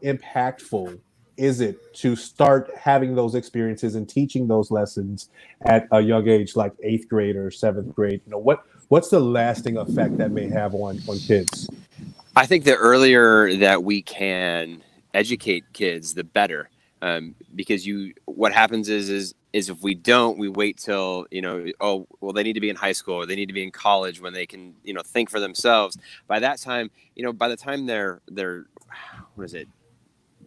impactful is it to start having those experiences and teaching those lessons at a young age, like 8th grade or 7th grade? What's the lasting effect that may have on kids? I think the earlier that we can educate kids, the better. Because what happens is if we don't, we wait till, they need to be in high school or they need to be in college when they can, think for themselves. By that time, by the time they're, what is it,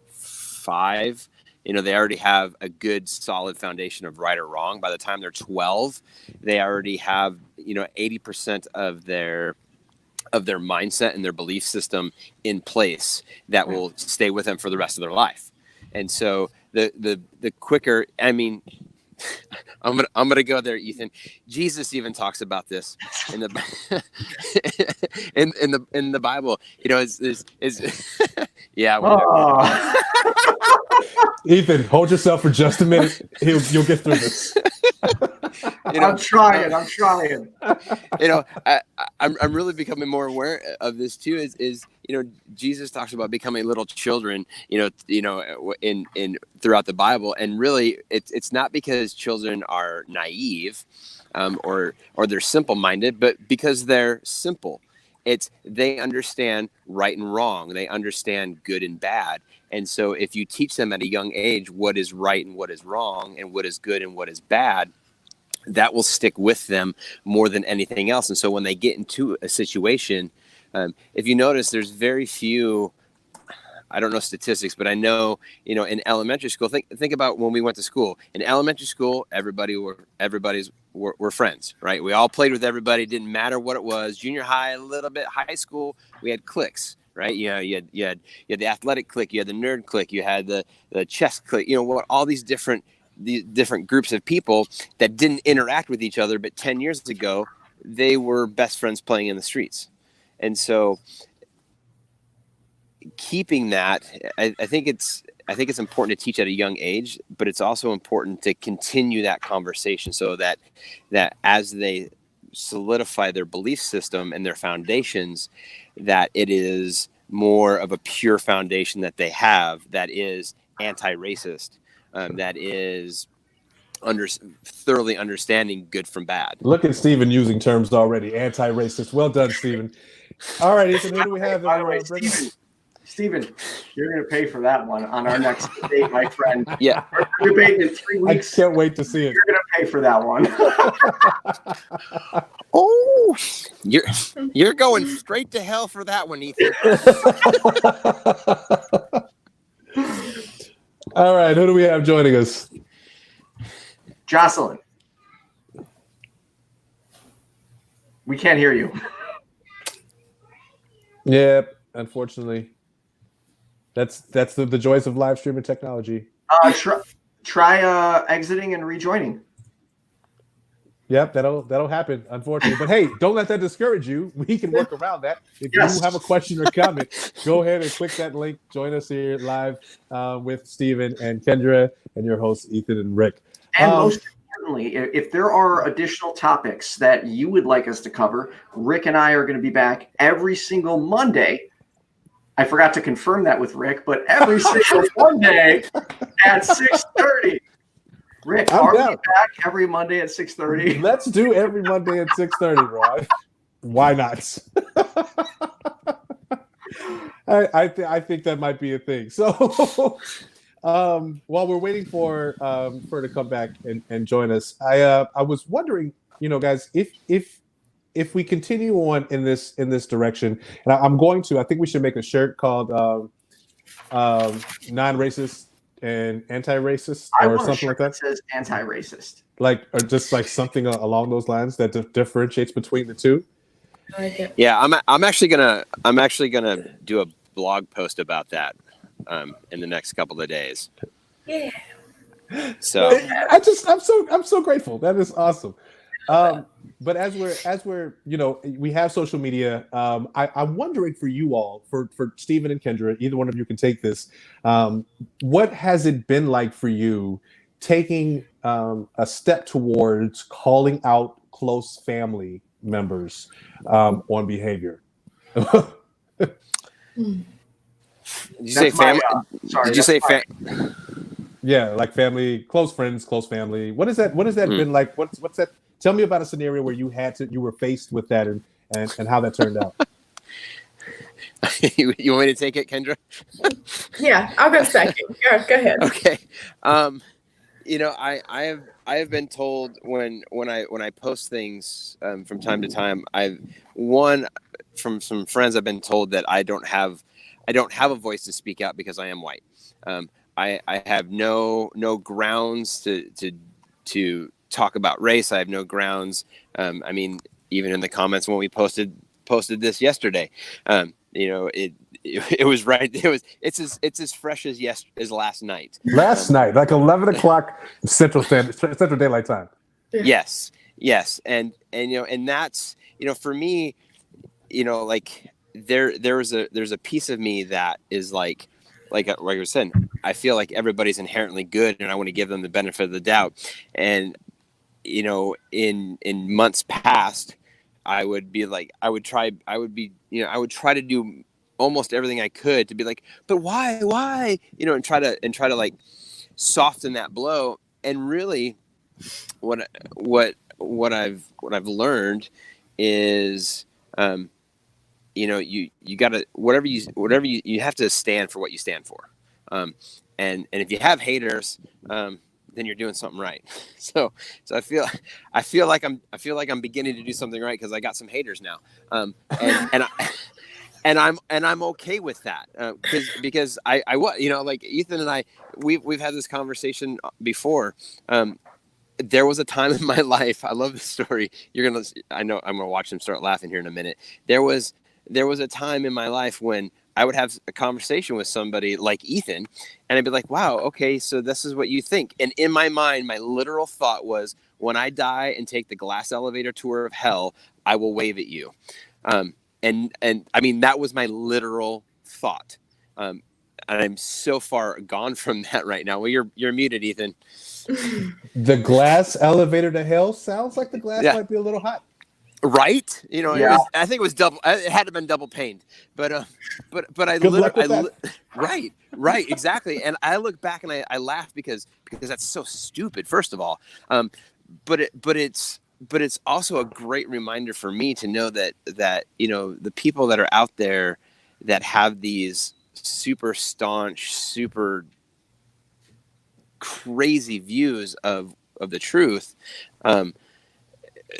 5, they already have a good solid foundation of right or wrong. By the time they're 12, they already have, 80% of their mindset and their belief system in place that will stay with them for the rest of their life. And so the quicker, I'm gonna go there, Ethan. Jesus even talks about this in the in the Bible. Yeah. Ethan, hold yourself for just a minute. You'll get through this. I'm trying. I'm really becoming more aware of this too. Is Jesus talks about becoming little children. In throughout the Bible, and really, it's not because children are naive, or they're simple-minded, but because they're simple. They understand right and wrong. They understand good and bad. And so if you teach them at a young age what is right and what is wrong and what is good and what is bad, that will stick with them more than anything else. And so when they get into a situation, if you notice, there's very few, I don't know statistics, but I know, in elementary school, think about when we went to school. In elementary school, everybody's were friends, right? We all played with everybody. Didn't matter what it was. Junior high, a little bit. High school, we had cliques, right? You had the athletic clique, you had the nerd clique, you had the chess clique. All these different groups of people that didn't interact with each other. But 10 years ago, they were best friends playing in the streets, and so keeping that, I think it's important to teach at a young age, but it's also important to continue that conversation so that as they solidify their belief system and their foundations, that it is more of a pure foundation that they have that is anti-racist, that is thoroughly understanding good from bad. Look at Stephen using terms already, anti-racist. Well done, Stephen. All right, Ethan, who do we have? By the way, Stephen, you're going to pay for that one on our next debate, my friend. Yeah. We're debating in 3 weeks. I can't wait to see it. You're going to pay for that one. Oh, you're going straight to hell for that one, Ethan. All right, who do we have joining us? Jocelyn. We can't hear you. Yeah, unfortunately. That's the joys of live streaming technology. Try exiting and rejoining. Yep, that'll happen, unfortunately. But hey, don't let that discourage you. We can work around that. If you have a question or comment, go ahead and click that link. Join us here live with Stephen and Kendra and your hosts, Ethan and Rick. And most importantly, if there are additional topics that you would like us to cover, Rick and I are going to be back every single Monday. I forgot to confirm that with Rick, but every single Monday at 6:30. Rick, are we back every Monday at 6:30? Let's do every Monday at 6:30, bro. Why not? I think that might be a thing. So while we're waiting for her to come back and join us, I was wondering, guys, if we continue on in this direction, and I think we should make a shirt called non-racist and anti-racist or something like that. That says anti-racist, or just like something along those lines that differentiates between the two. I like it. Yeah, I'm actually gonna do a blog post about that in the next couple of days. Yeah. So I'm so grateful. That is awesome. But as we're we have social media. I'm wondering for you all, for Stephen and Kendra, either one of you can take this. What has it been like for you taking a step towards calling out close family members on behavior? Did you say family? Did you say family? Yeah, like family, close friends, close family. What has that been like? What's that? Tell me about a scenario where you were faced with that and how that turned out. You want me to take it, Kendra? Yeah, I'll go second. Go ahead. Okay. I have been told when I post things from time to time, from some friends I've been told that I don't have a voice to speak out because I am white. I have no grounds to talk about race. I have no grounds. Even in the comments when we posted this yesterday, it was right. It's as fresh as last night. Last night, like 11 o'clock Central Daylight Time. Yes, and that's for me, like there's a piece of me that is like I was saying, I feel like everybody's inherently good, and I want to give them the benefit of the doubt. And in months past, I would try to do almost everything I could to be like, but why, and try to like soften that blow. And really what I've learned is, you gotta, whatever you have to stand for what you stand for. And if you have haters, then you're doing something right. So I feel like I'm beginning to do something right, because I got some haters now. And I'm okay with that, because I like Ethan and I, we've had this conversation before. There was a time in my life, I love this story. I know I'm gonna watch him start laughing here in a minute. There was a time in my life when I would have a conversation with somebody like Ethan, and I'd be like, wow, okay, so this is what you think. And in my mind, my literal thought was, when I die and take the glass elevator tour of hell, I will wave at you. And I mean, that was my literal thought. And I'm so far gone from that right now. Well, you're muted, Ethan. The glass elevator to hell sounds like the glass might be a little hot. Right? I think it was double. It had to have been double paned, but I right, exactly. And I look back and I laugh because that's so stupid. First of all, but it's also a great reminder for me to know that the people that are out there that have these super staunch, super crazy views of the truth,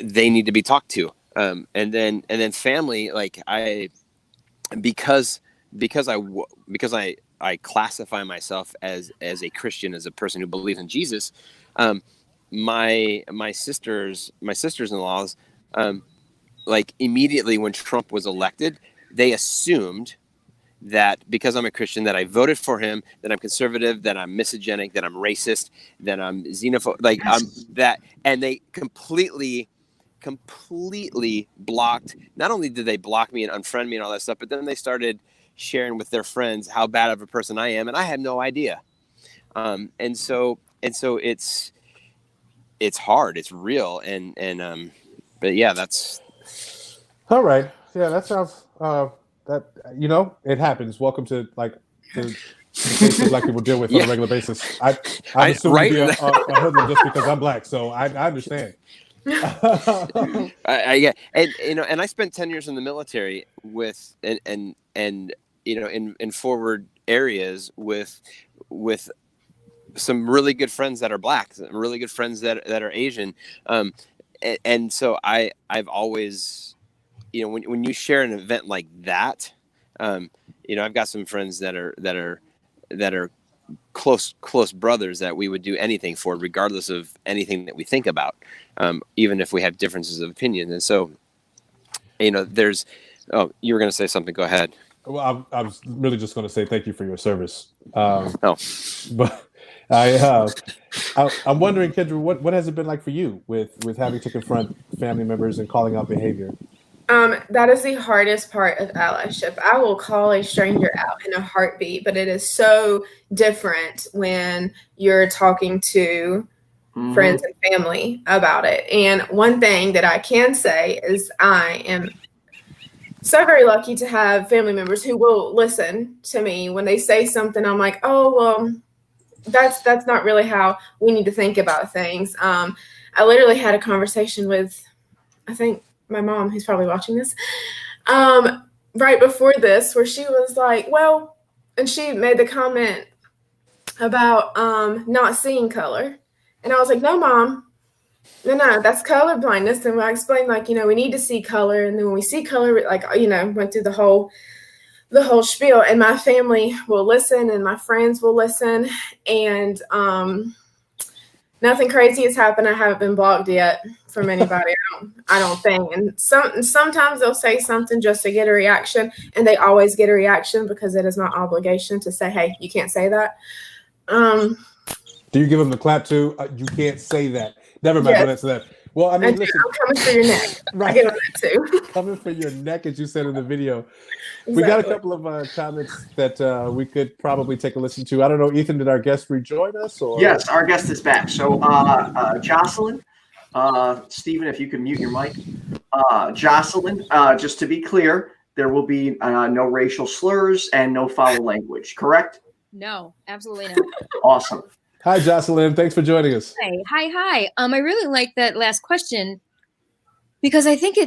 they need to be talked to. And then family, like because I classify myself as a Christian, as a person who believes in Jesus. My sisters-in-laws, like immediately when Trump was elected, they assumed that because I'm a Christian, that I voted for him, that I'm conservative, that I'm misogynist, that I'm racist, that I'm xenophobic, like that. And they completely blocked. Not only did they block me and unfriend me and all that stuff, but then they started sharing with their friends how bad of a person I am, and I had no idea. And so it's hard, it's real, and but yeah, that's all right. Yeah, that sounds that it happens. Welcome to like the cases Black people deal with on a regular basis. I'm assuming to be a hoodlum just because I'm Black, so I understand. Yeah, and I spent 10 years in the military with and in forward areas with some really good friends that are Black, some really good friends that are Asian, and so I've always, when you share an event like that, I've got some friends that are close brothers that we would do anything for, regardless of anything that we think about, even if we have differences of opinion. And so, there's. Oh, you were going to say something. Go ahead. Well, I was really just going to say thank you for your service. But I'm wondering, Kendra, what has it been like for you with having to confront family members and calling out behavior? That is the hardest part of allyship. I will call a stranger out in a heartbeat, but it is so different when you're talking to friends and family about it. And one thing that I can say is I am so very lucky to have family members who will listen to me when they say something. I'm like, oh, well, that's not really how we need to think about things. I literally had a conversation with, I think, my mom, who's probably watching this, right before this, where she was like, well, and she made the comment about not seeing color. And I was like, no, Mom, no, that's color blindness. And I explained, like, we need to see color. And then when we see color, like, went through the whole spiel. And my family will listen and my friends will listen. And nothing crazy has happened. I haven't been blocked yet from anybody. I don't think. And sometimes they'll say something just to get a reaction, and they always get a reaction because it is my obligation to say, "Hey, you can't say that." Do you give them the clap too? You can't say that. Never mind. Yes. That's that. Well, I mean, listen. I'm coming for your neck. Right. I give them that too. Coming for your neck, as you said in the video. Exactly. We got a couple of comments that we could probably take a listen to. I don't know, Ethan, did our guest rejoin us? Or? Yes, our guest is back. So Jocelyn Stephen, if you can mute your mic. Jocelyn, just to be clear, there will be no racial slurs and no foul language, correct? No, absolutely not. Awesome. Hi, Jocelyn. Thanks for joining us. Hi. I really like that last question because I think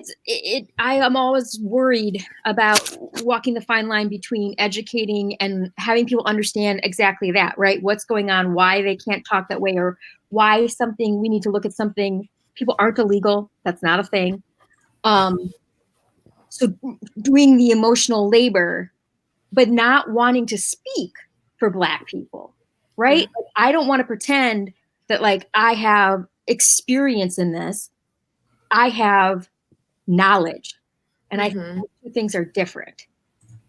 I am always worried about walking the fine line between educating and having people understand exactly that, right? What's going on, why they can't talk that way, or why we need to look at something. People aren't illegal. That's not a thing. So doing the emotional labor, but not wanting to speak for Black people, right? Like, I don't want to pretend that like I have experience in this. I have knowledge, and I think two things are different.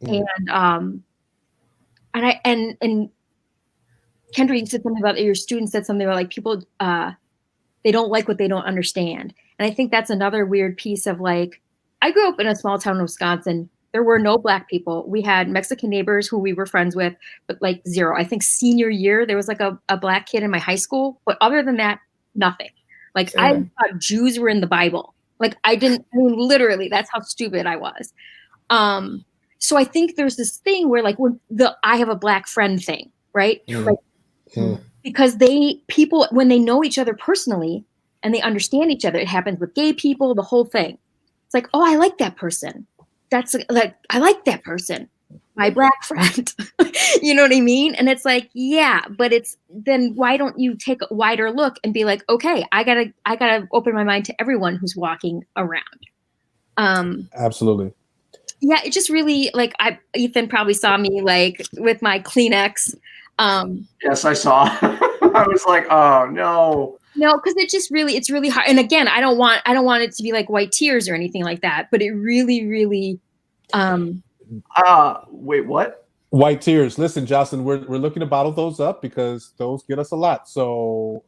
And Kendra, you said something about your students said something about like people they don't like what they don't understand, and I think that's another weird piece of like I grew up in a small town in Wisconsin. There were no Black people. We had Mexican neighbors who we were friends with, but like zero. I think senior year, there was like a Black kid in my high school. But other than that, nothing. Like I thought Jews were in the Bible. Like literally, that's how stupid I was. So I think there's this thing where like when I have a Black friend thing, right? Because people, when they know each other personally and they understand each other, it happens with gay people, the whole thing. It's like, oh, I like that person. That's like, I like that person, my Black friend. You know what I mean? And it's like, yeah, but then why don't you take a wider look and be like, okay, I gotta open my mind to everyone who's walking around. Absolutely. Yeah, it just really like Ethan probably saw me like with my Kleenex. Yes, I saw. I was like, oh no. No, because it's really hard. And again, I don't want it to be like white tears or anything like that. But it really, really. Wait, what? White tears. Listen, Jocelyn, we're looking to bottle those up because those get us a lot. So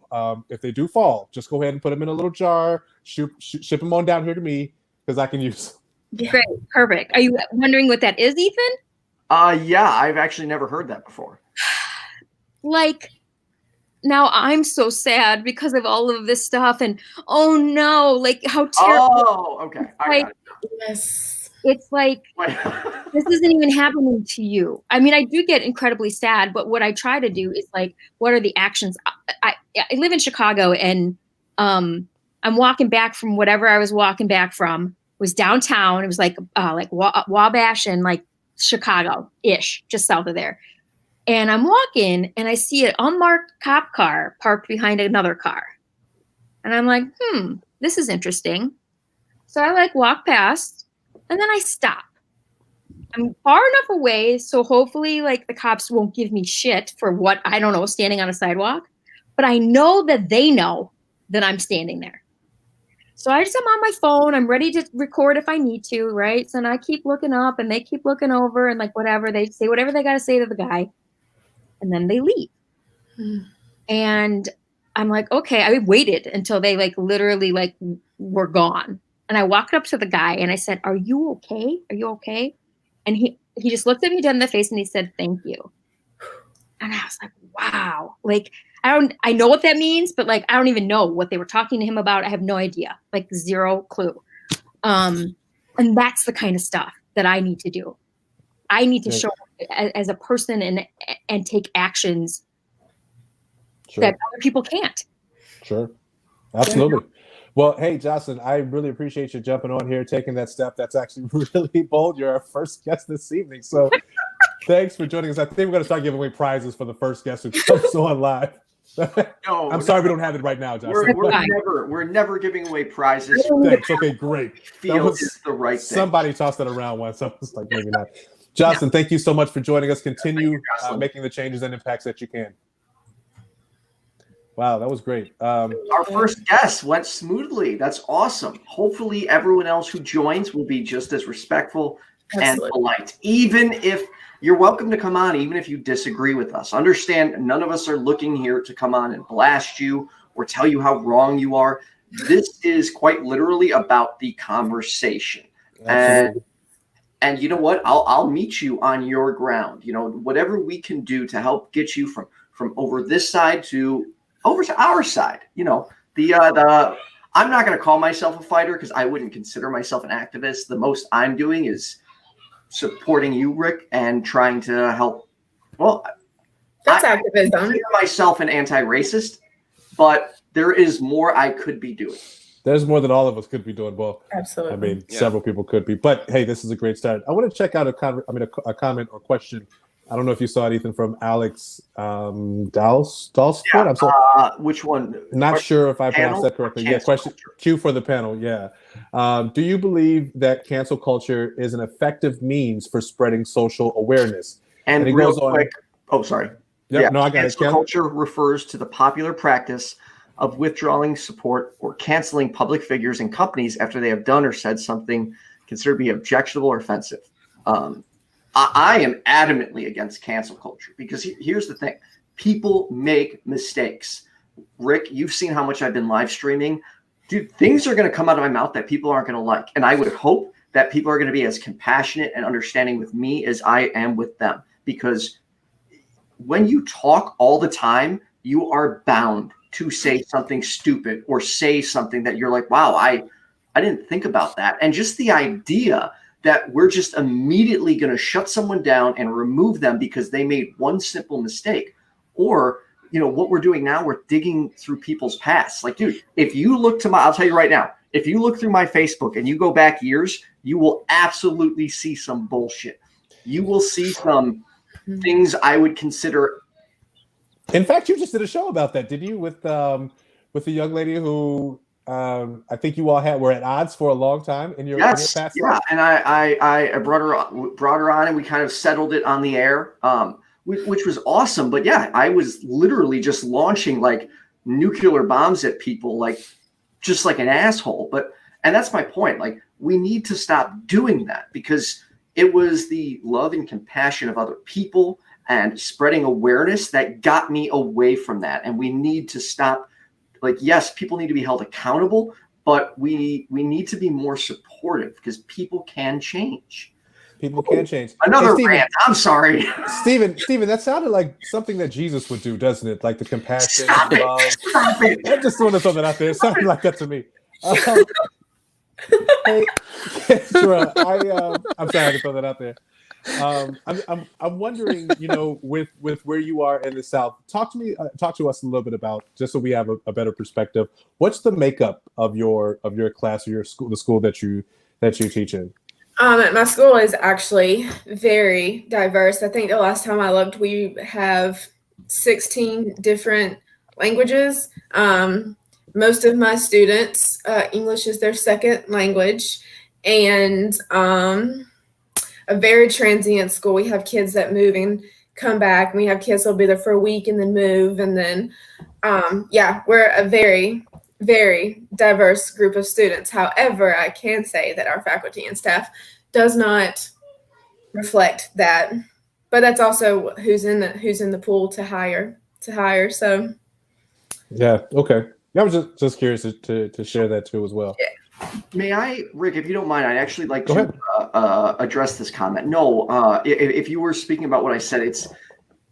if they do fall, just go ahead and put them in a little jar. Ship them on down here to me because I can use them. Great, perfect. Are you wondering what that is, Ethan? Yeah, I've actually never heard that before. Like. Now I'm so sad because of all of this stuff, and oh no, like how terrible. Oh, okay. I got it. Yes. It's like this isn't even happening to you. I mean, I do get incredibly sad, but what I try to do is like, what are the actions? I live in Chicago, and I'm walking back from whatever I was walking back from. It was downtown. It was like Wabash and like Chicago-ish, just south of there. And I'm walking and I see an unmarked cop car parked behind another car. And I'm like, this is interesting. So I like walk past and then I stop. I'm far enough away so hopefully like the cops won't give me shit for what, I don't know, standing on a sidewalk. But I know that they know that I'm standing there. So I just am on my phone. I'm ready to record if I need to, right? So then I keep looking up and they keep looking over and like whatever. They say whatever they got to say to the guy. And then they leave. And I'm like, okay, I waited until they like literally like were gone. And I walked up to the guy and I said, are you okay? Are you okay? And he just looked at me dead in the face and he said, thank you. And I was like, wow. Like, I know what that means, but like, I don't even know what they were talking to him about. I have no idea, like zero clue. And that's the kind of stuff that I need to do. I need to show as a person and take actions that other people can't. Sure. Absolutely. Well, hey, Jocelyn, I really appreciate you jumping on here, taking that step. That's actually really bold. You're our first guest this evening. So thanks for joining us. I think we're going to start giving away prizes for the first guest who comes on live. No, I'm sorry we don't have it right now, Jocelyn. We're never giving away prizes. Thanks. Okay, great. Feel is the right thing. Somebody tossed that around once. I was like, maybe not. Jocelyn, thank you so much for joining us. Continue making the changes and impacts that you can. Wow, that was great. Our first guest went smoothly. That's awesome. Hopefully everyone else who joins will be just as respectful and polite. Even if you're welcome to come on, even if you disagree with us. Understand, none of us are looking here to come on and blast you or tell you how wrong you are. This is quite literally about the conversation. And you know what? I'll meet you on your ground. You know, whatever we can do to help get you from over this side to over to our side. You know, I'm not going to call myself a fighter because I wouldn't consider myself an activist. The most I'm doing is supporting you, Rick, and trying to help. Well, That's I activism. consider myself an anti-racist, but there is more I could be doing. There's more than all of us could be doing. Well, Absolutely. I mean, several people could be. But hey, this is a great start. I want to check out a comment or question. I don't know if you saw it, Ethan, from Alex Dalsfoot. Yeah, I'm sorry. Which one? Not sure if I Panel? pronounced that correctly. Yeah, Cancel question. culture. Q for the panel. Yeah. Do you believe that cancel culture is an effective means for spreading social awareness? And he real goes on. quick. Oh, sorry. Yep, no, I got it. Cancel culture refers to the popular practice of withdrawing support or canceling public figures and companies after they have done or said something considered to be objectionable or offensive. I am adamantly against cancel culture because here's the thing. People make mistakes. Rick, you've seen how much I've been live streaming. Dude, things are going to come out of my mouth that people aren't going to like. And I would hope that people are going to be as compassionate and understanding with me as I am with them. Because when you talk all the time, you are bound to say something stupid or say something that you're like, wow, I didn't think about that. And just the idea that we're just immediately going to shut someone down and remove them because they made one simple mistake. Or, you know, what we're doing now, we're digging through people's pasts. Like, dude, if you look to I'll tell you right now, if you look through my Facebook and you go back years, you will absolutely see some bullshit. You will see some things I would consider. In fact, you just did a show about that, did you? With the young lady who I think you all were at odds for a long time in your past life? And I brought her on and we kind of settled it on the air, which was awesome. But yeah, I was literally just launching like nuclear bombs at people, like just like an asshole. And that's my point. Like, we need to stop doing that because it was the love and compassion of other people and spreading awareness that got me away from that. And we need to stop. Like, yes, people need to be held accountable, but we need to be more supportive because people can change. People can change. Another rant. I'm sorry. Steven, that sounded like something that Jesus would do, doesn't it? Like the compassion. Stop love. it. I'm just throwing something out there. It sounded like that to me. Hey, Kendra, I'm sorry I had to throw that out there. I'm wondering, you know, with where you are in the South, talk to us a little bit about, just so we have a better perspective. What's the makeup of your class or your school, the school that you teach in? My school is actually very diverse. I think the last time I looked, we have 16 different languages. Most of my students, English is their second language, and a very transient school. We have kids that move and come back. We have kids that'll be there for a week and then move. And then, we're a very, very diverse group of students. However, I can say that our faculty and staff does not reflect that. But that's also who's in the pool to hire. So yeah, okay. I was just curious to share that too as well. Yeah. May I, Rick, if you don't mind, I'd actually like to address this comment. No, if you were speaking about what I said, it's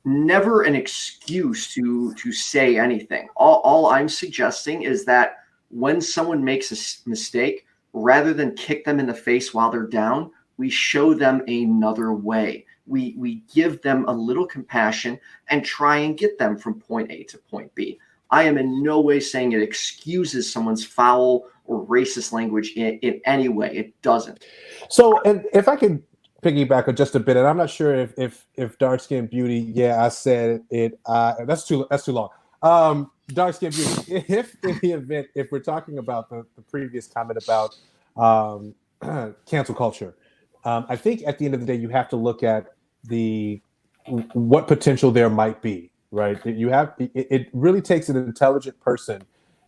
never an excuse to say anything. All I'm suggesting is that when someone makes a mistake, rather than kick them in the face while they're down, we show them another way. We give them a little compassion and try and get them from point A to point B. I am in no way saying it excuses someone's foul or racist language in any way. It doesn't. So, and if I can piggyback just a bit, and I'm not sure if dark skinned beauty, I said it. That's too long. Dark skinned beauty. If in the event, if we're talking about the previous comment about cancel culture, I think at the end of the day, you have to look at what potential there might be. Right. It really takes an intelligent person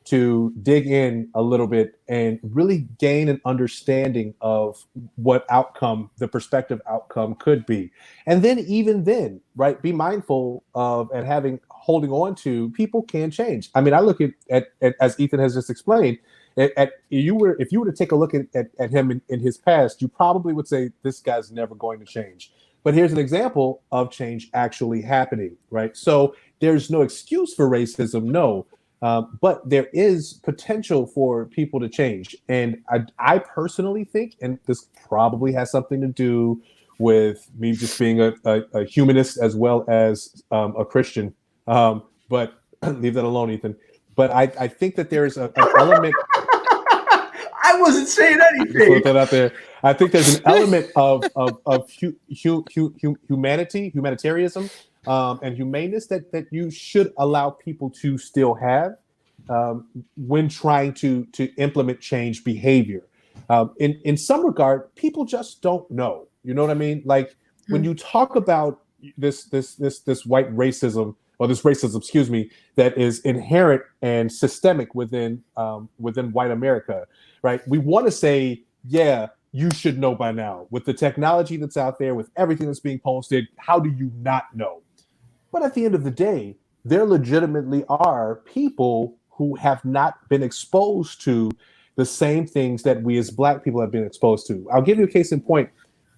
to dig in a little bit and really gain an understanding of what the prospective outcome could be. And then even then, right, be mindful of and holding on to people can change. I mean, I look at as Ethan has just explained, if you were to take a look at him in his past, you probably would say this guy's never going to change. But here's an example of change actually happening, right? So there's no excuse for racism, no. But there is potential for people to change. And I personally think, and this probably has something to do with me just being a humanist as well as a Christian. But leave that alone, Ethan. But I think that there is an element. I wasn't saying anything. Just want to throw that out there. I think there's an element of humanitarianism, and humaneness that you should allow people to still have when trying to implement change behavior. In some regard, people just don't know. You know what I mean? Like when you talk about this white racism, or this racism, excuse me, that is inherent and systemic within white America, right? We want to say, yeah, you should know by now. With the technology that's out there, with everything that's being posted, how do you not know? But at the end of the day, there legitimately are people who have not been exposed to the same things that we as Black people have been exposed to. I'll give you a case in point.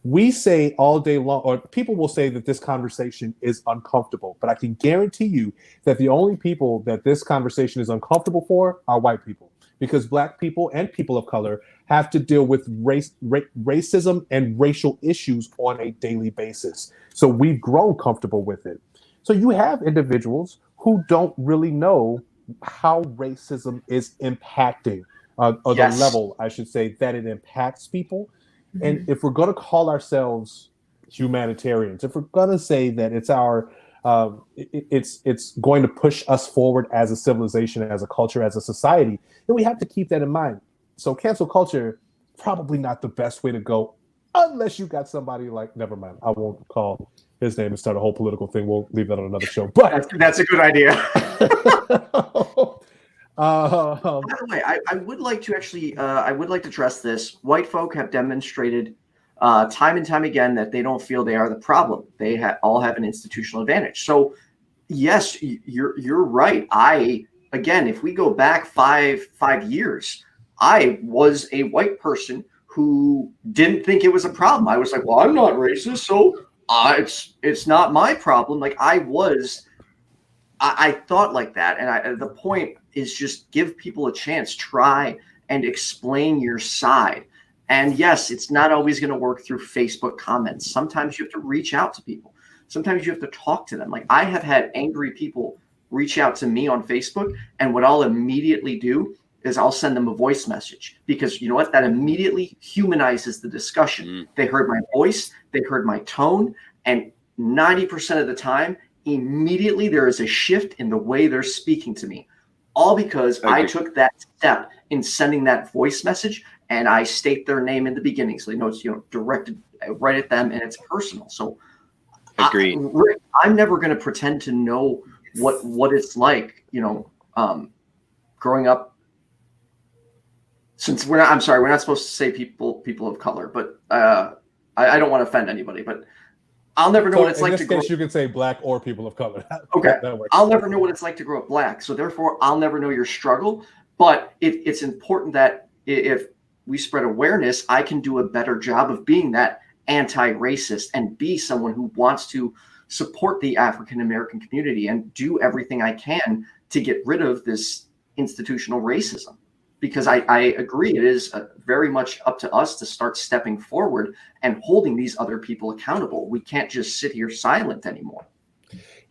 We say all day long, or people will say that this conversation is uncomfortable, but I can guarantee you that the only people that this conversation is uncomfortable for are white people, because Black people and people of color have to deal with racism and racial issues on a daily basis. So we've grown comfortable with it. So you have individuals who don't really know how racism is impacting, or the level, I should say, that it impacts people. And if we're going to call ourselves humanitarians, if we're going to say that it's our, it's going to push us forward as a civilization, as a culture, as a society, then we have to keep that in mind. So cancel culture, probably not the best way to go, unless you got somebody like, never mind, I won't call his name and start a whole political thing. We'll leave that on another show. But that's a good idea. By the way, I would like to actually, I would like to address this. White folk have demonstrated time and time again that they don't feel they are the problem. They all have an institutional advantage. So, yes, you're right. Again, if we go back five years, I was a white person who didn't think it was a problem. I was like, well, I'm not racist, so it's not my problem. Like I thought like that, and the point is just give people a chance, try and explain your side. And yes, it's not always going to work through Facebook comments. Sometimes you have to reach out to people. Sometimes you have to talk to them. Like I have had angry people reach out to me on Facebook, and what I'll immediately do is I'll send them a voice message, because you know what? That immediately humanizes the discussion. They heard my voice, they heard my tone, and 90% of the time, immediately there is a shift in the way they're speaking to me. All because I took that step in sending that voice message, and I state their name in the beginning, so they know it's directed right at them and it's personal. So, agreed. I'm never going to pretend to know what it's like, growing up. Since we're not supposed to say people of color, but I don't want to offend anybody, but I'll never know what it's like to grow up. You can say Black or people of color. Okay. I'll never know what it's like to grow up Black. So therefore, I'll never know your struggle. But it's important that if we spread awareness, I can do a better job of being that anti-racist and be someone who wants to support the African-American community and do everything I can to get rid of this institutional racism. Because I agree, it is very much up to us to start stepping forward and holding these other people accountable. We can't just sit here silent anymore.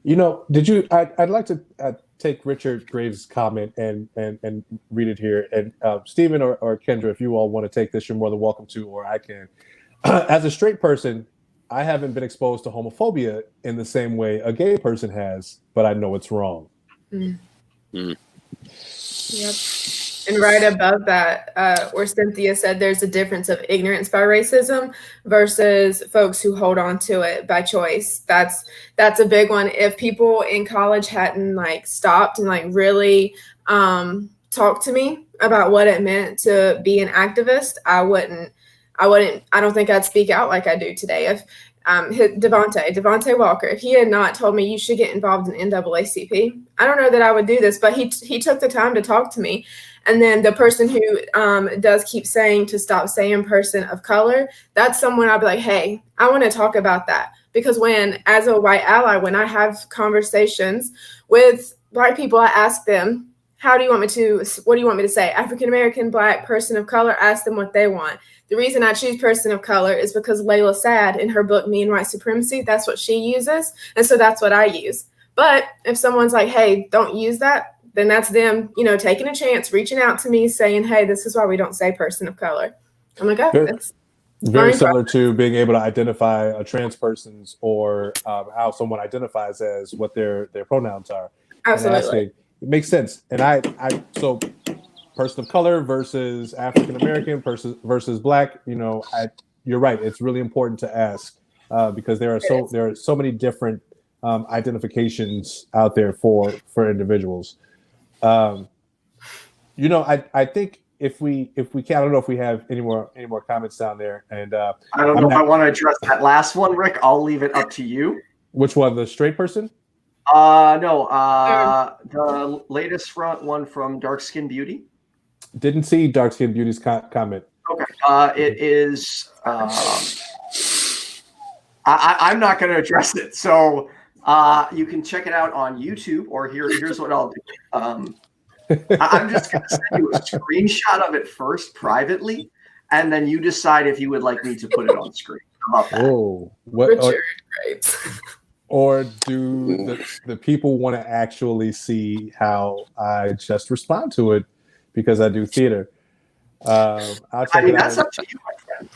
I'd like to take Richard Graves' comment and read it here. And Stephen or Kendra, if you all want to take this, you're more than welcome to, or I can. As a straight person, I haven't been exposed to homophobia in the same way a gay person has, but I know it's wrong. Yep. And right above that, where Cynthia said there's a difference of ignorance by racism versus folks who hold on to it by choice. That's a big one. If people in college hadn't stopped and really talked to me about what it meant to be an activist, I don't think I'd speak out like I do today. If Devontae Walker, if he had not told me you should get involved in NAACP, I don't know that I would do this, but he took the time to talk to me. And then the person who does keep saying to stop saying person of color, that's someone I'll be like, hey, I want to talk about that. Because as a white ally, when I have conversations with Black people, I ask them, what do you want me to say? African American, Black, person of color, ask them what they want. The reason I choose person of color is because Layla Saad in her book, Me and White Supremacy, that's what she uses. And so that's what I use. But if someone's like, hey, don't use that, then that's them, taking a chance, reaching out to me saying, hey, this is why we don't say person of color. I'm like, oh, that's very similar to being able to identify a trans person's or how someone identifies as what their pronouns are. Absolutely. It makes sense. And so person of color versus African American versus Black, you're right. It's really important to ask because there are so many different identifications out there for individuals. I think if we can, I don't know if we have any more comments down there. And I don't know if I want to address that last one, Rick. I'll leave it up to you. Which one? The straight person? No. The latest one from Dark Skin Beauty. Didn't see Dark Skin Beauty's comment. Okay. It is. I'm not going to address it. So you can check it out on YouTube, or here's what I'll do. I'm just going to send you a screenshot of it first privately, and then you decide if you would like me to put it on screen. How about that? Oh, Richard, great. Or do the people want to actually see how I just respond to it because I do theater? That's up to you, my friend.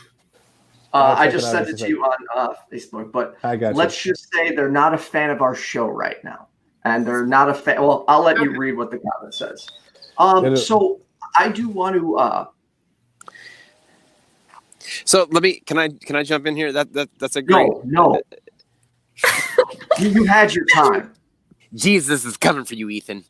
I just sent it to you on Facebook, but let's just say they're not a fan of our show right now. And they're not a fan. Well, I'll let you read what the comment says. So I do want to. So can I jump in here? That's a great. No. You had your time. Jesus is coming for you, Ethan.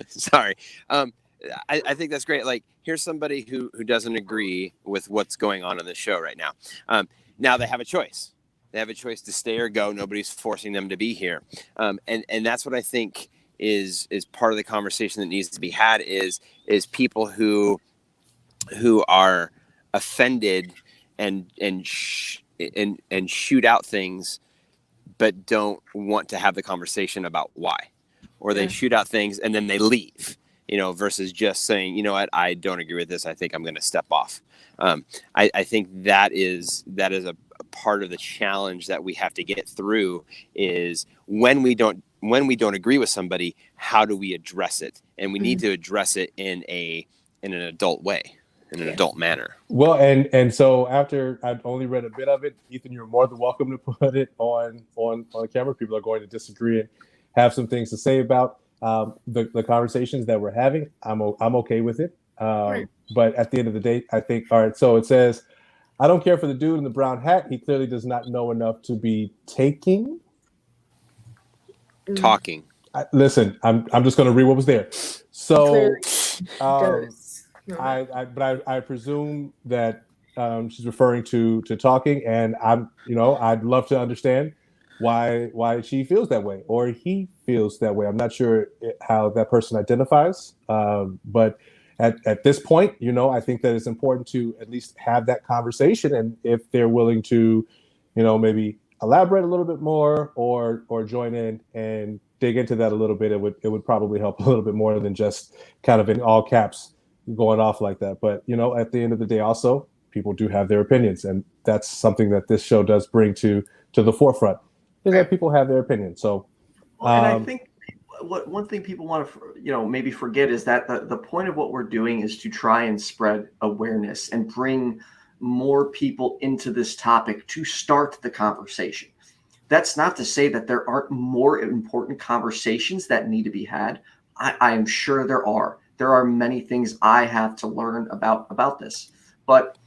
Sorry. I think that's great. Like, here's somebody who doesn't agree with what's going on in the show right now. Now they have a choice. They have a choice to stay or go. Nobody's forcing them to be here. And that's what I think is part of the conversation that needs to be had is people who are offended and shoot out things, but don't want to have the conversation about why, or they shoot out things and then they leave, versus just saying, you know what, I don't agree with this. I think I'm going to step off. I think that is a part of the challenge that we have to get through is when we don't agree with somebody, how do we address it? And we need to address it in an adult way, in an adult manner. Well, and so after I've only read a bit of it, Ethan, you're more than welcome to put it on camera. People are going to disagree and have some things to say about the conversations that we're having. I'm okay with it. But at the end of the day, I think, all right, so it says, I don't care for the dude in the brown hat. He clearly does not know enough to be talking. Listen, I'm just going to read what was there. So I presume that she's referring to talking, and I'd love to understand why she feels that way or he feels that way. I'm not sure how that person identifies, but at this point, I think that it's important to at least have that conversation. And if they're willing to, maybe elaborate a little bit more or join in and dig into that a little bit, it would probably help a little bit more than just kind of in all caps going off like that. But, at the end of the day, also, people do have their opinions. And that's something that this show does bring to the forefront, is that people have their opinions. So, and I think one thing people want to, maybe forget is that the point of what we're doing is to try and spread awareness and bring more people into this topic to start the conversation. That's not to say that there aren't more important conversations that need to be had. I am sure there are. There are many things I have to learn about this, but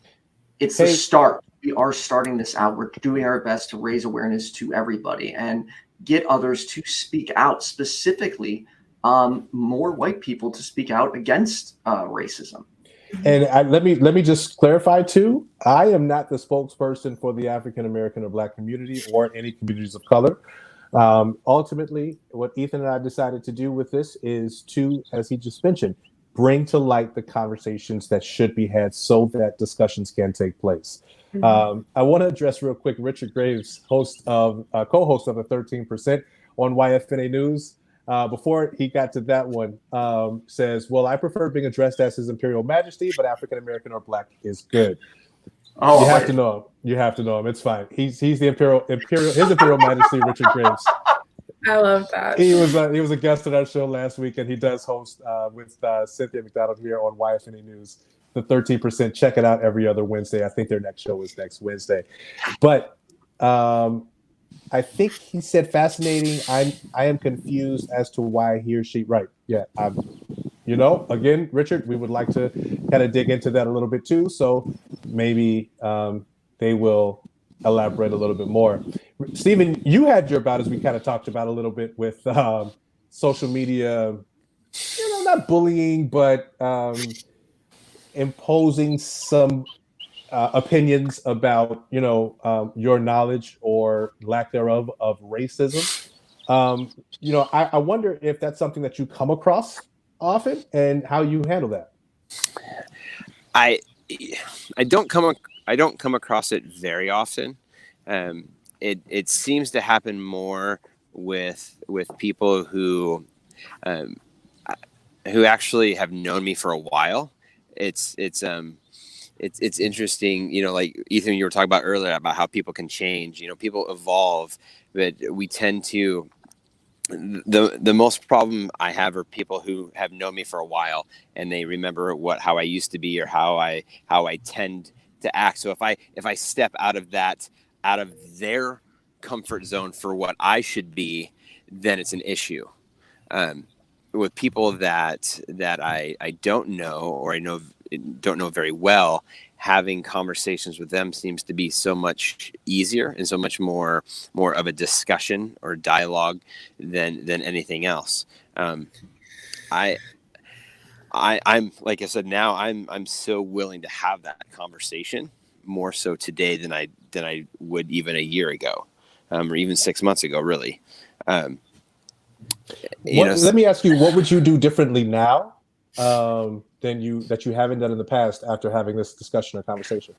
it's a start. We are starting this out. We're doing our best to raise awareness to everybody and get others to speak out, specifically more white people to speak out against racism. And let me just clarify too. I am not the spokesperson for the African American or Black community or any communities of color. Ultimately, what Ethan and I decided to do with this is to, as he just mentioned, bring to light the conversations that should be had so that discussions can take place. I want to address real quick Richard Graves, co-host of the 13% on YFNA News. before he got to that one, says, well, I prefer being addressed as His Imperial Majesty, but African American or Black is good. Oh, you have to know him. You have to know him. It's fine. He's the His Imperial Majesty, Richard Graves. I love that. He was a guest on our show last week, and he does host with Cynthia McDonald here on YFNA News, the 13%. Check it out every other Wednesday. I think their next show is next Wednesday. But I think he said fascinating. I am confused as to why he or she, right. Yeah. Again, Richard, we would like to kind of dig into that a little bit too. So maybe they will elaborate a little bit more. Stephen, you had your bout, as we kind of talked about a little bit, with social media, not bullying, but imposing some opinions about, your knowledge or lack thereof of racism. I wonder if that's something that you come across often and how you handle that. I don't come across it very often. It seems to happen more with people who actually have known me for a while. It's interesting, like Ethan, you were talking about earlier about how people can change. People evolve, but we tend to. The most problem I have are people who have known me for a while and they remember how I used to be or how I tend to act. So if I step out of their comfort zone for what I should be, then it's an issue. With people that I don't know or don't know very well, having conversations with them seems to be so much easier and so much more of a discussion or dialogue than anything else. I'm like I said, now I'm so willing to have that conversation more so today than I would even a year ago, or even 6 months ago, really. Let me ask you, what would you do differently now that you haven't done in the past after having this discussion or conversation?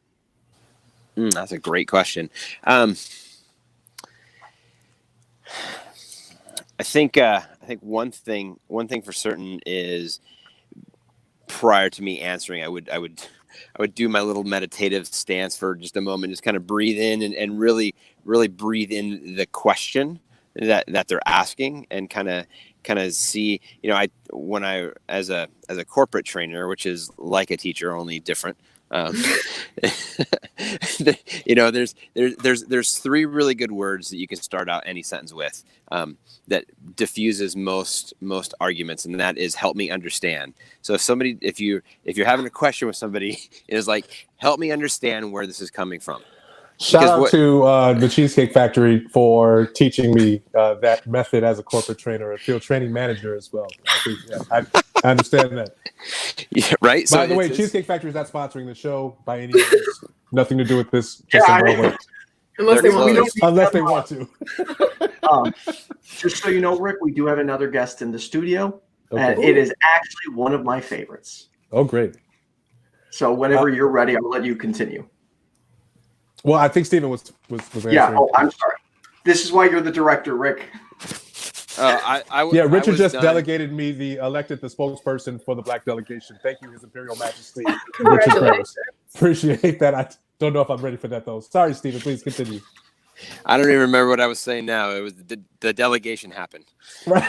That's a great question. I think one thing for certain is, prior to me answering, I would do my little meditative stance for just a moment, just kind of breathe in and really breathe in the question that they're asking, and kind of see, when I as a corporate trainer, which is like a teacher, only different. There's three really good words that you can start out any sentence with, that diffuses most arguments, and that is help me understand. So if you're having a question with somebody, it is like, help me understand where this is coming from. Shout out to the Cheesecake Factory for teaching me that method as a corporate trainer and field training manager as well. I understand that. Yeah, right. By the way, Cheesecake Factory is not sponsoring the show by any means. Nothing to do with this. Just unless they want to. Just so you know, Rick, we do have another guest in the studio, and it is actually one of my favorites. Oh, great. So whenever you're ready, I'll let you continue. Well, I think Stephen was answering. Yeah. Oh, I'm sorry. This is why you're the director, Rick. Richard just delegated me the spokesperson for the Black delegation. Thank you, His Imperial Majesty. Richard Graves. Appreciate that. I don't know if I'm ready for that though. Sorry, Stephen. Please continue. I don't even remember what I was saying now. It was the delegation happened. Right.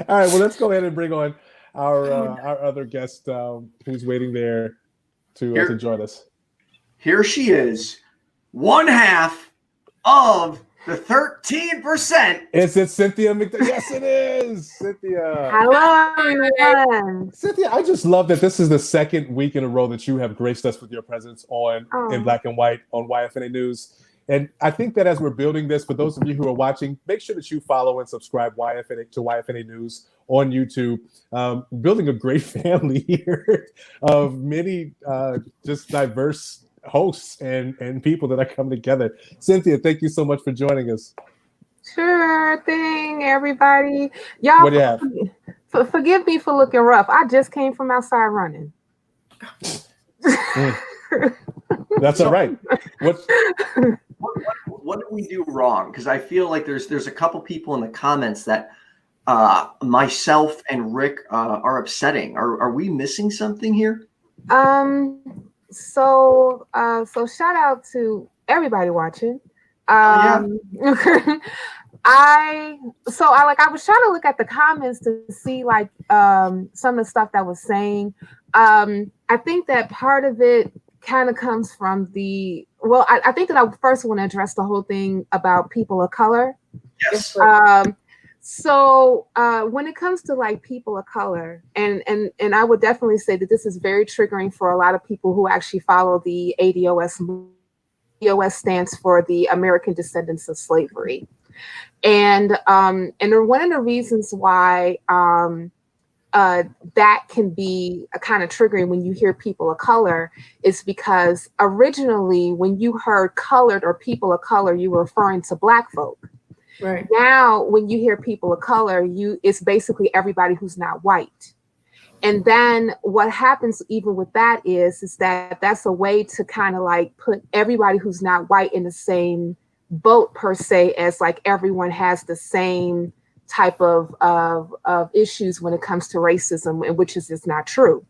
All right. Well, let's go ahead and bring on our other guest who's waiting there to join us. Here she is, one half of the 13%. Is it Cynthia McDonald? Yes, it is. Cynthia. Hello, everyone. Cynthia, I just love that this is the second week in a row that you have graced us with your presence in Black and White on YFNA News. And I think that as we're building this, for those of you who are watching, make sure that you follow and subscribe to YFNA News on YouTube. Building a great family here of many just diverse hosts and people that are coming together. Cynthia, thank you so much for joining us. Sure thing, everybody. Y'all, what do you have? Forgive me for looking rough. I just came from outside running. That's all right. What did we do wrong? Because I feel like there's a couple people in the comments that myself and Rick are upsetting. Are we missing something here? So shout out to everybody watching. Yeah. I was trying to look at the comments to see like some of the stuff that was saying. I think that part of it kind of comes from I think that I first want to address the whole thing about people of color. Yes. So when it comes to like people of color, and I would definitely say that this is very triggering for a lot of people who actually follow the ADOS. ADOS stands for the American Descendants of Slavery. And one of the reasons why that can be a kind of triggering when you hear people of color is because originally when you heard colored or people of color, you were referring to Black folk. Right. Now, when you hear people of color, it's basically everybody who's not white. And then what happens even with that is that that's a way to kind of like put everybody who's not white in the same boat per se, as like everyone has the same type of issues when it comes to racism, and which is just not true.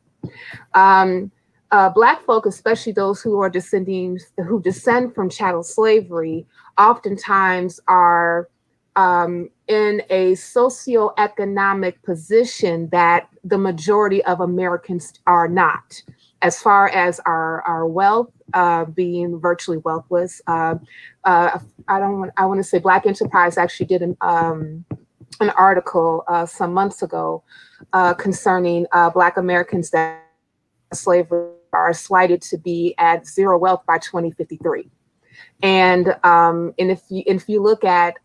Black folk, especially those who descend from chattel slavery, oftentimes are in a socioeconomic position that the majority of Americans are not, as far as our wealth being virtually wealthless. I want to say Black Enterprise actually did an article some months ago concerning Black Americans that slavery are slated to be at zero wealth by 2053. And if you look at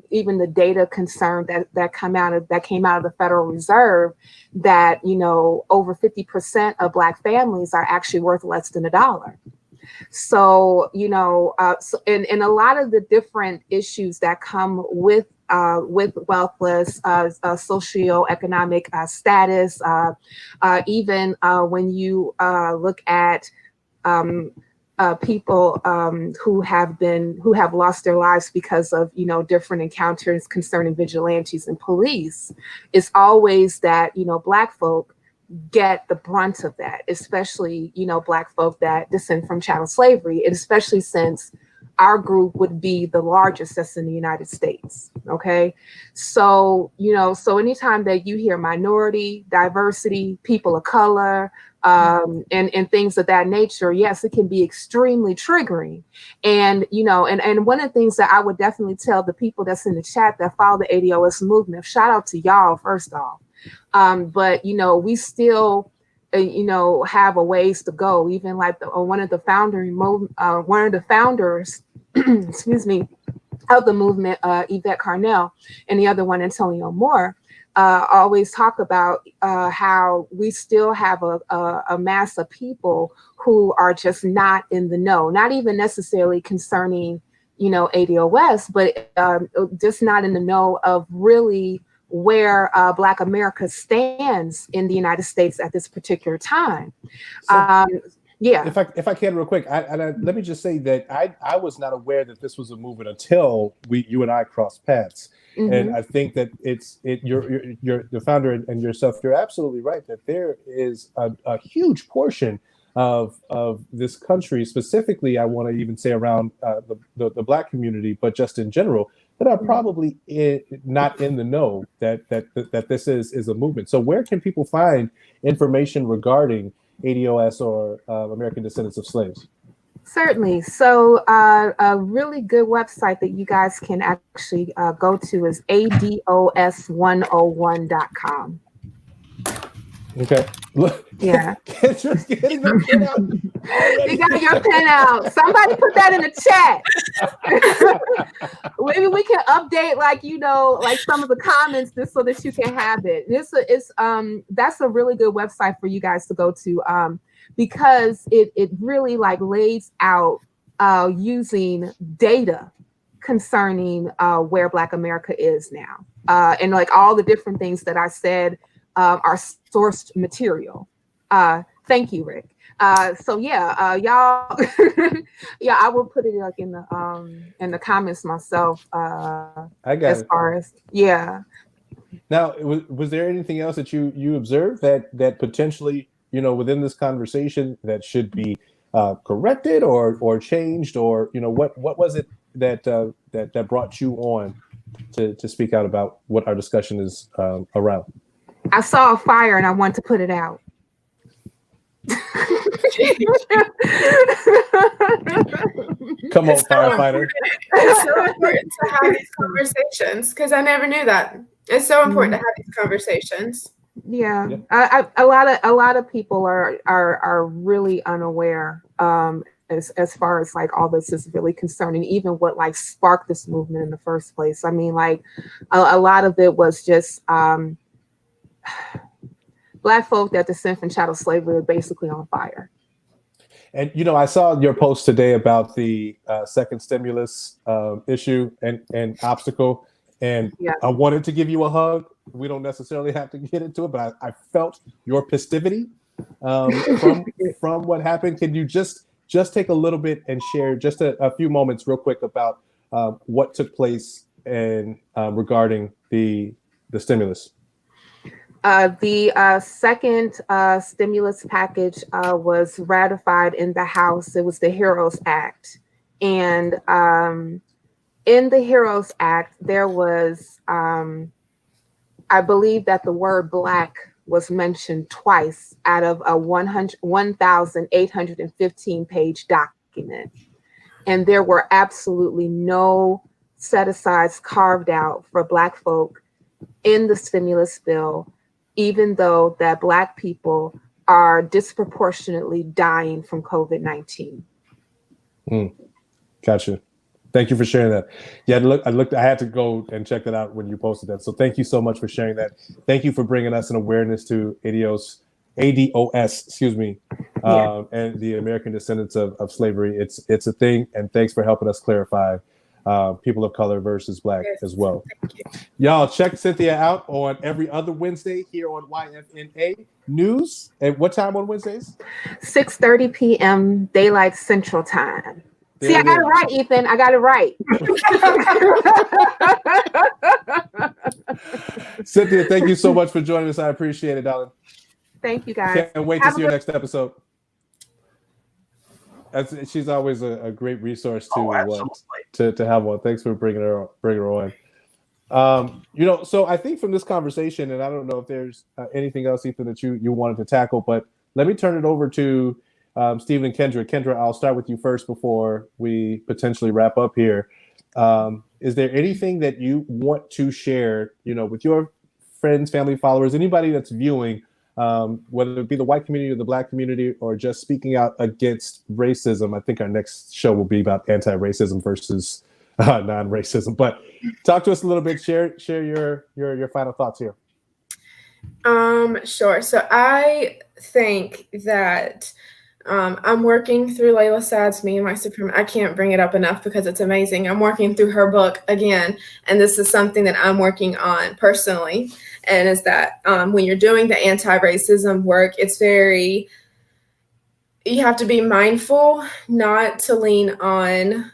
even the data concerned that came out of the Federal Reserve, that over 50% of Black families are actually worth less than $1. So and a lot of the different issues that come with wealthless socioeconomic status, even when you look at people who have lost their lives because of different encounters concerning vigilantes and police, it's always that Black folk get the brunt of that, especially Black folk that descend from chattel slavery, and especially since our group would be the largest that's in the United States. Okay, so anytime that you hear minority, diversity, people of color, and things of that nature, yes, it can be extremely triggering. And and one of the things that I would definitely tell the people that's in the chat that follow the ADOS movement, shout out to y'all first off. But we still have a ways to go. Even like one of the founders excuse me, of the movement, Yvette Carnell, and the other one, Antonio Moore, always talk about how we still have a mass of people who are just not in the know, not even necessarily concerning ADOS, but just not in the know of really where Black America stands in the United States at this particular time. Yeah. If I can real quick, let me just say that I was not aware that this was a movement until you and I crossed paths. Mm-hmm. And I think that you're the founder and yourself, you're absolutely right that there is a huge portion of this country, specifically, I want to even say around the Black community, but just in general, that are probably not in the know that this is a movement. So where can people find information regarding ADOS or American Descendants of Slaves? Certainly. So a really good website that you guys can actually go to is ados101.com. Okay. Look. Yeah. Kendra's getting the pen out. You got your pen out. Somebody put that in the chat. Maybe we can update like some of the comments just so that you can have it. That's a really good website for you guys to go to because it really like lays out using data concerning where Black America is now. And like all the different things that I said are sourced material. Thank you, Rick. So yeah, y'all, yeah, I will put it like in the comments myself. I got as it. far as yeah. Now, was there anything else that you observed that potentially, within this conversation that should be corrected or changed, or what was it that brought you on to speak out about what our discussion is around? I saw a fire and I want to put it out. Come on, firefighter. It's so important to have these conversations because I never knew that. It's so important to have these conversations. Yeah. A lot of people are really unaware as far as like all this is really concerning, even what like sparked this movement in the first place. I mean, like a lot of it was just Black folk that descend from chattel slavery are basically on fire. And I saw your post today about the second stimulus issue and obstacle, and I wanted to give you a hug. We don't necessarily have to get into it, but I felt your festivity from what happened. Can you just take a little bit and share just a few moments real quick about what took place and regarding the stimulus? The second stimulus package was ratified in the House. It was the HEROES Act. And in the HEROES Act, there was, I believe that the word Black was mentioned twice out of a 1,815 page document. And there were absolutely no set-asides carved out for Black folk in the stimulus bill, even though that Black people are disproportionately dying from COVID-19. Gotcha. Thank you for sharing that. Yeah, I had to go and check that out when you posted that. So thank you so much for sharing that. Thank you for bringing us an awareness to ADOS, and the American descendants of slavery. It's a thing, and thanks for helping us clarify people of color versus Black as well. Y'all check Cynthia out on every other Wednesday here on YFNA News. At what time on Wednesdays? 6:30 p.m. Daylight Central Time. There See, I got it right, Ethan. I got it right. Cynthia, thank you so much for joining us. I appreciate it, darling. Thank you, guys. Can't wait to see your next episode. She's always a great resource to have on. Thanks for bringing her on. So I think from this conversation, and I don't know if there's anything else, Ethan, that you wanted to tackle, but let me turn it over to Stephen and Kendra. Kendra, I'll start with you first before we potentially wrap up here. Is there anything that you want to share, with your friends, family, followers, anybody that's viewing, whether it be the white community or the Black community, or just speaking out against racism? I think our next show will be about anti-racism versus non-racism. But talk to us a little bit. Share your final thoughts here. Sure. So I think that I'm working through Layla Saad's Me and My Supreme. I can't bring it up enough because it's amazing. I'm working through her book again, and this is something that I'm working on personally. And is that when you're doing the anti-racism work, you have to be mindful not to lean on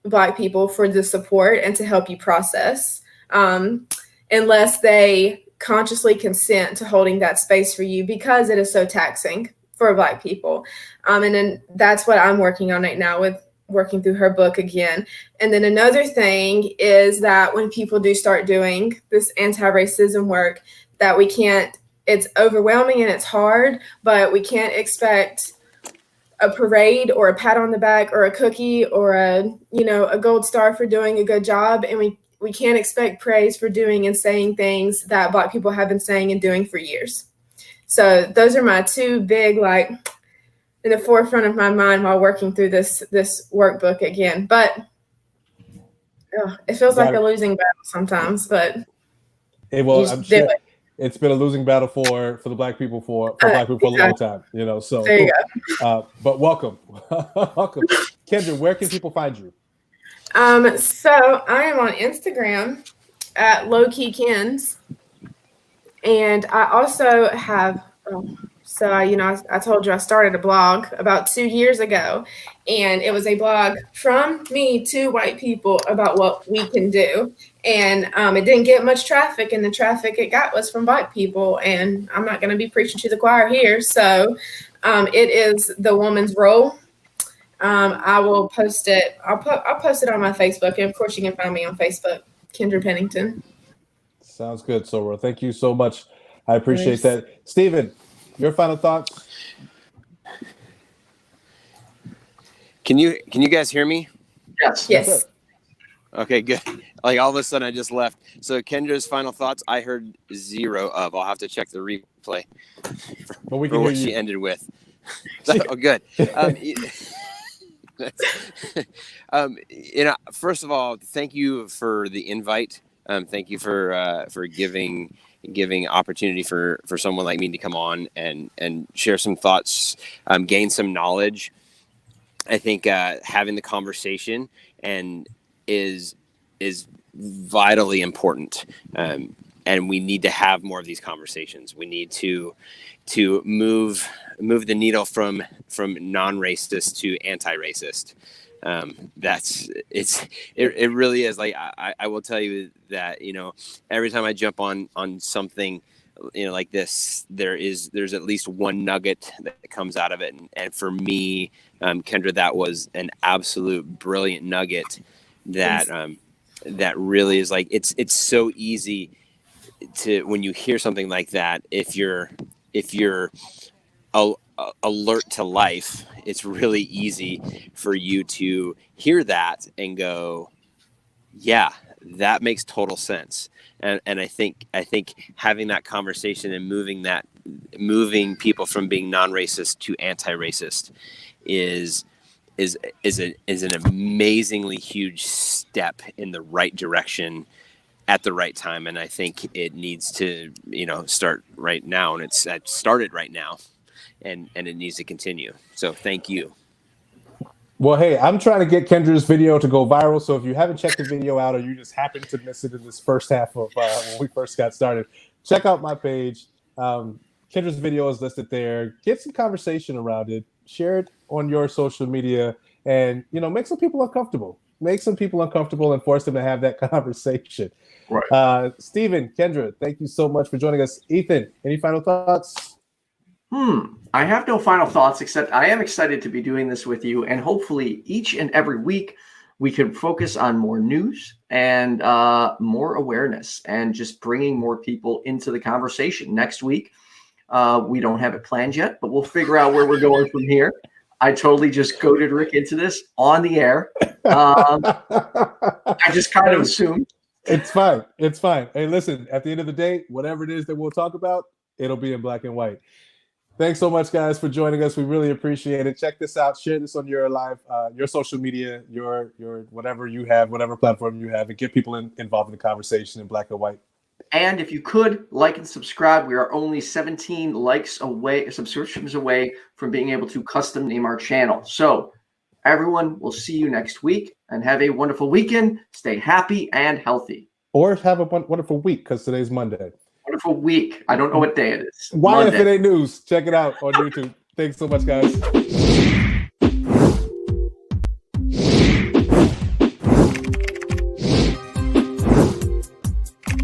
Black people for the support and to help you process, unless they consciously consent to holding that space for you, because it is so taxing for Black people. And then that's what I'm working on right now with working through her book again. And then another thing is that when people do start doing this anti-racism work, that it's overwhelming and it's hard, but we can't expect a parade or a pat on the back or a cookie or a gold star for doing a good job. And we can't expect praise for doing and saying things that Black people have been saying and doing for years. So those are my two big, in the forefront of my mind while working through this workbook again. But it feels like a losing battle sometimes, but I'm sure it's been a losing battle for the Black people for Black people for a long time, so there you go. But welcome. Welcome. Kendra, where can people find you? So I am on Instagram at lowkeykens. And I also have, So, I told you I started a blog about 2 years ago, and it was a blog from me to white people about what we can do. And it didn't get much traffic, and the traffic it got was from white people. And I'm not going to be preaching to the choir here. So it is the woman's role. I will post it. I'll post it on my Facebook. And of course, you can find me on Facebook, Kendra Pennington. Sounds good, Sorrel. Thank you so much. I appreciate that. Stephen, your final thoughts? Can you guys hear me? Yes. Okay, good. Like all of a sudden I just left. So Kendra's final thoughts, I heard 0 of. I'll have to check the replay Well, we for can what hear she you. ended with. Oh, good. First of all, thank you for the invite. Thank you for giving opportunity for someone like me to come on and share some thoughts, gain some knowledge. I think having the conversation is vitally important, and we need to have more of these conversations. We need to move the needle from non-racist to anti-racist. It really is. Like I will tell you that every time I jump on something like this, there's at least one nugget that comes out of it, and for me, Kendra, that was an absolute brilliant nugget that that really is like it's so easy to, when you hear something like that, if you're alert to life, it's really easy for you to hear that and go, yeah, that makes total sense. And I think having that conversation and moving people from being non-racist to anti-racist is an amazingly huge step in the right direction at the right time. And I think it needs to start right now, and it's started right now. And it needs to continue. So thank you. Well, hey, I'm trying to get Kendra's video to go viral. So if you haven't checked the video out, or you just happen to miss it in this first half of when we first got started, check out my page. Kendra's video is listed there. Get some conversation around it. Share it on your social media, and make some people uncomfortable. Make some people uncomfortable and force them to have that conversation. Right. Stephen, Kendra, thank you so much for joining us. Ethan, any final thoughts? I have no final thoughts, except I am excited to be doing this with you. And hopefully each and every week we can focus on more news and more awareness, and just bringing more people into the conversation. Next week, we don't have it planned yet, but we'll figure out where we're going from here. I totally just goaded Rick into this on the air. I just kind of assumed. It's fine. It's fine. Hey, listen, at the end of the day, whatever it is that we'll talk about, it'll be in black and white. Thanks so much, guys, for joining us. We really appreciate it. Check this out. Share this on your your social media, your whatever you have, whatever platform you have, and get people involved in the conversation in black and white. And if you could, like and subscribe. We are only 17 likes away, subscriptions away from being able to custom name our channel. So everyone, we'll see you next week, and have a wonderful weekend. Stay happy and healthy. Or have a wonderful week, because today's Monday. Wonderful week. I don't know what day it is. YFNA News. Check it out on YouTube. Thanks so much, guys.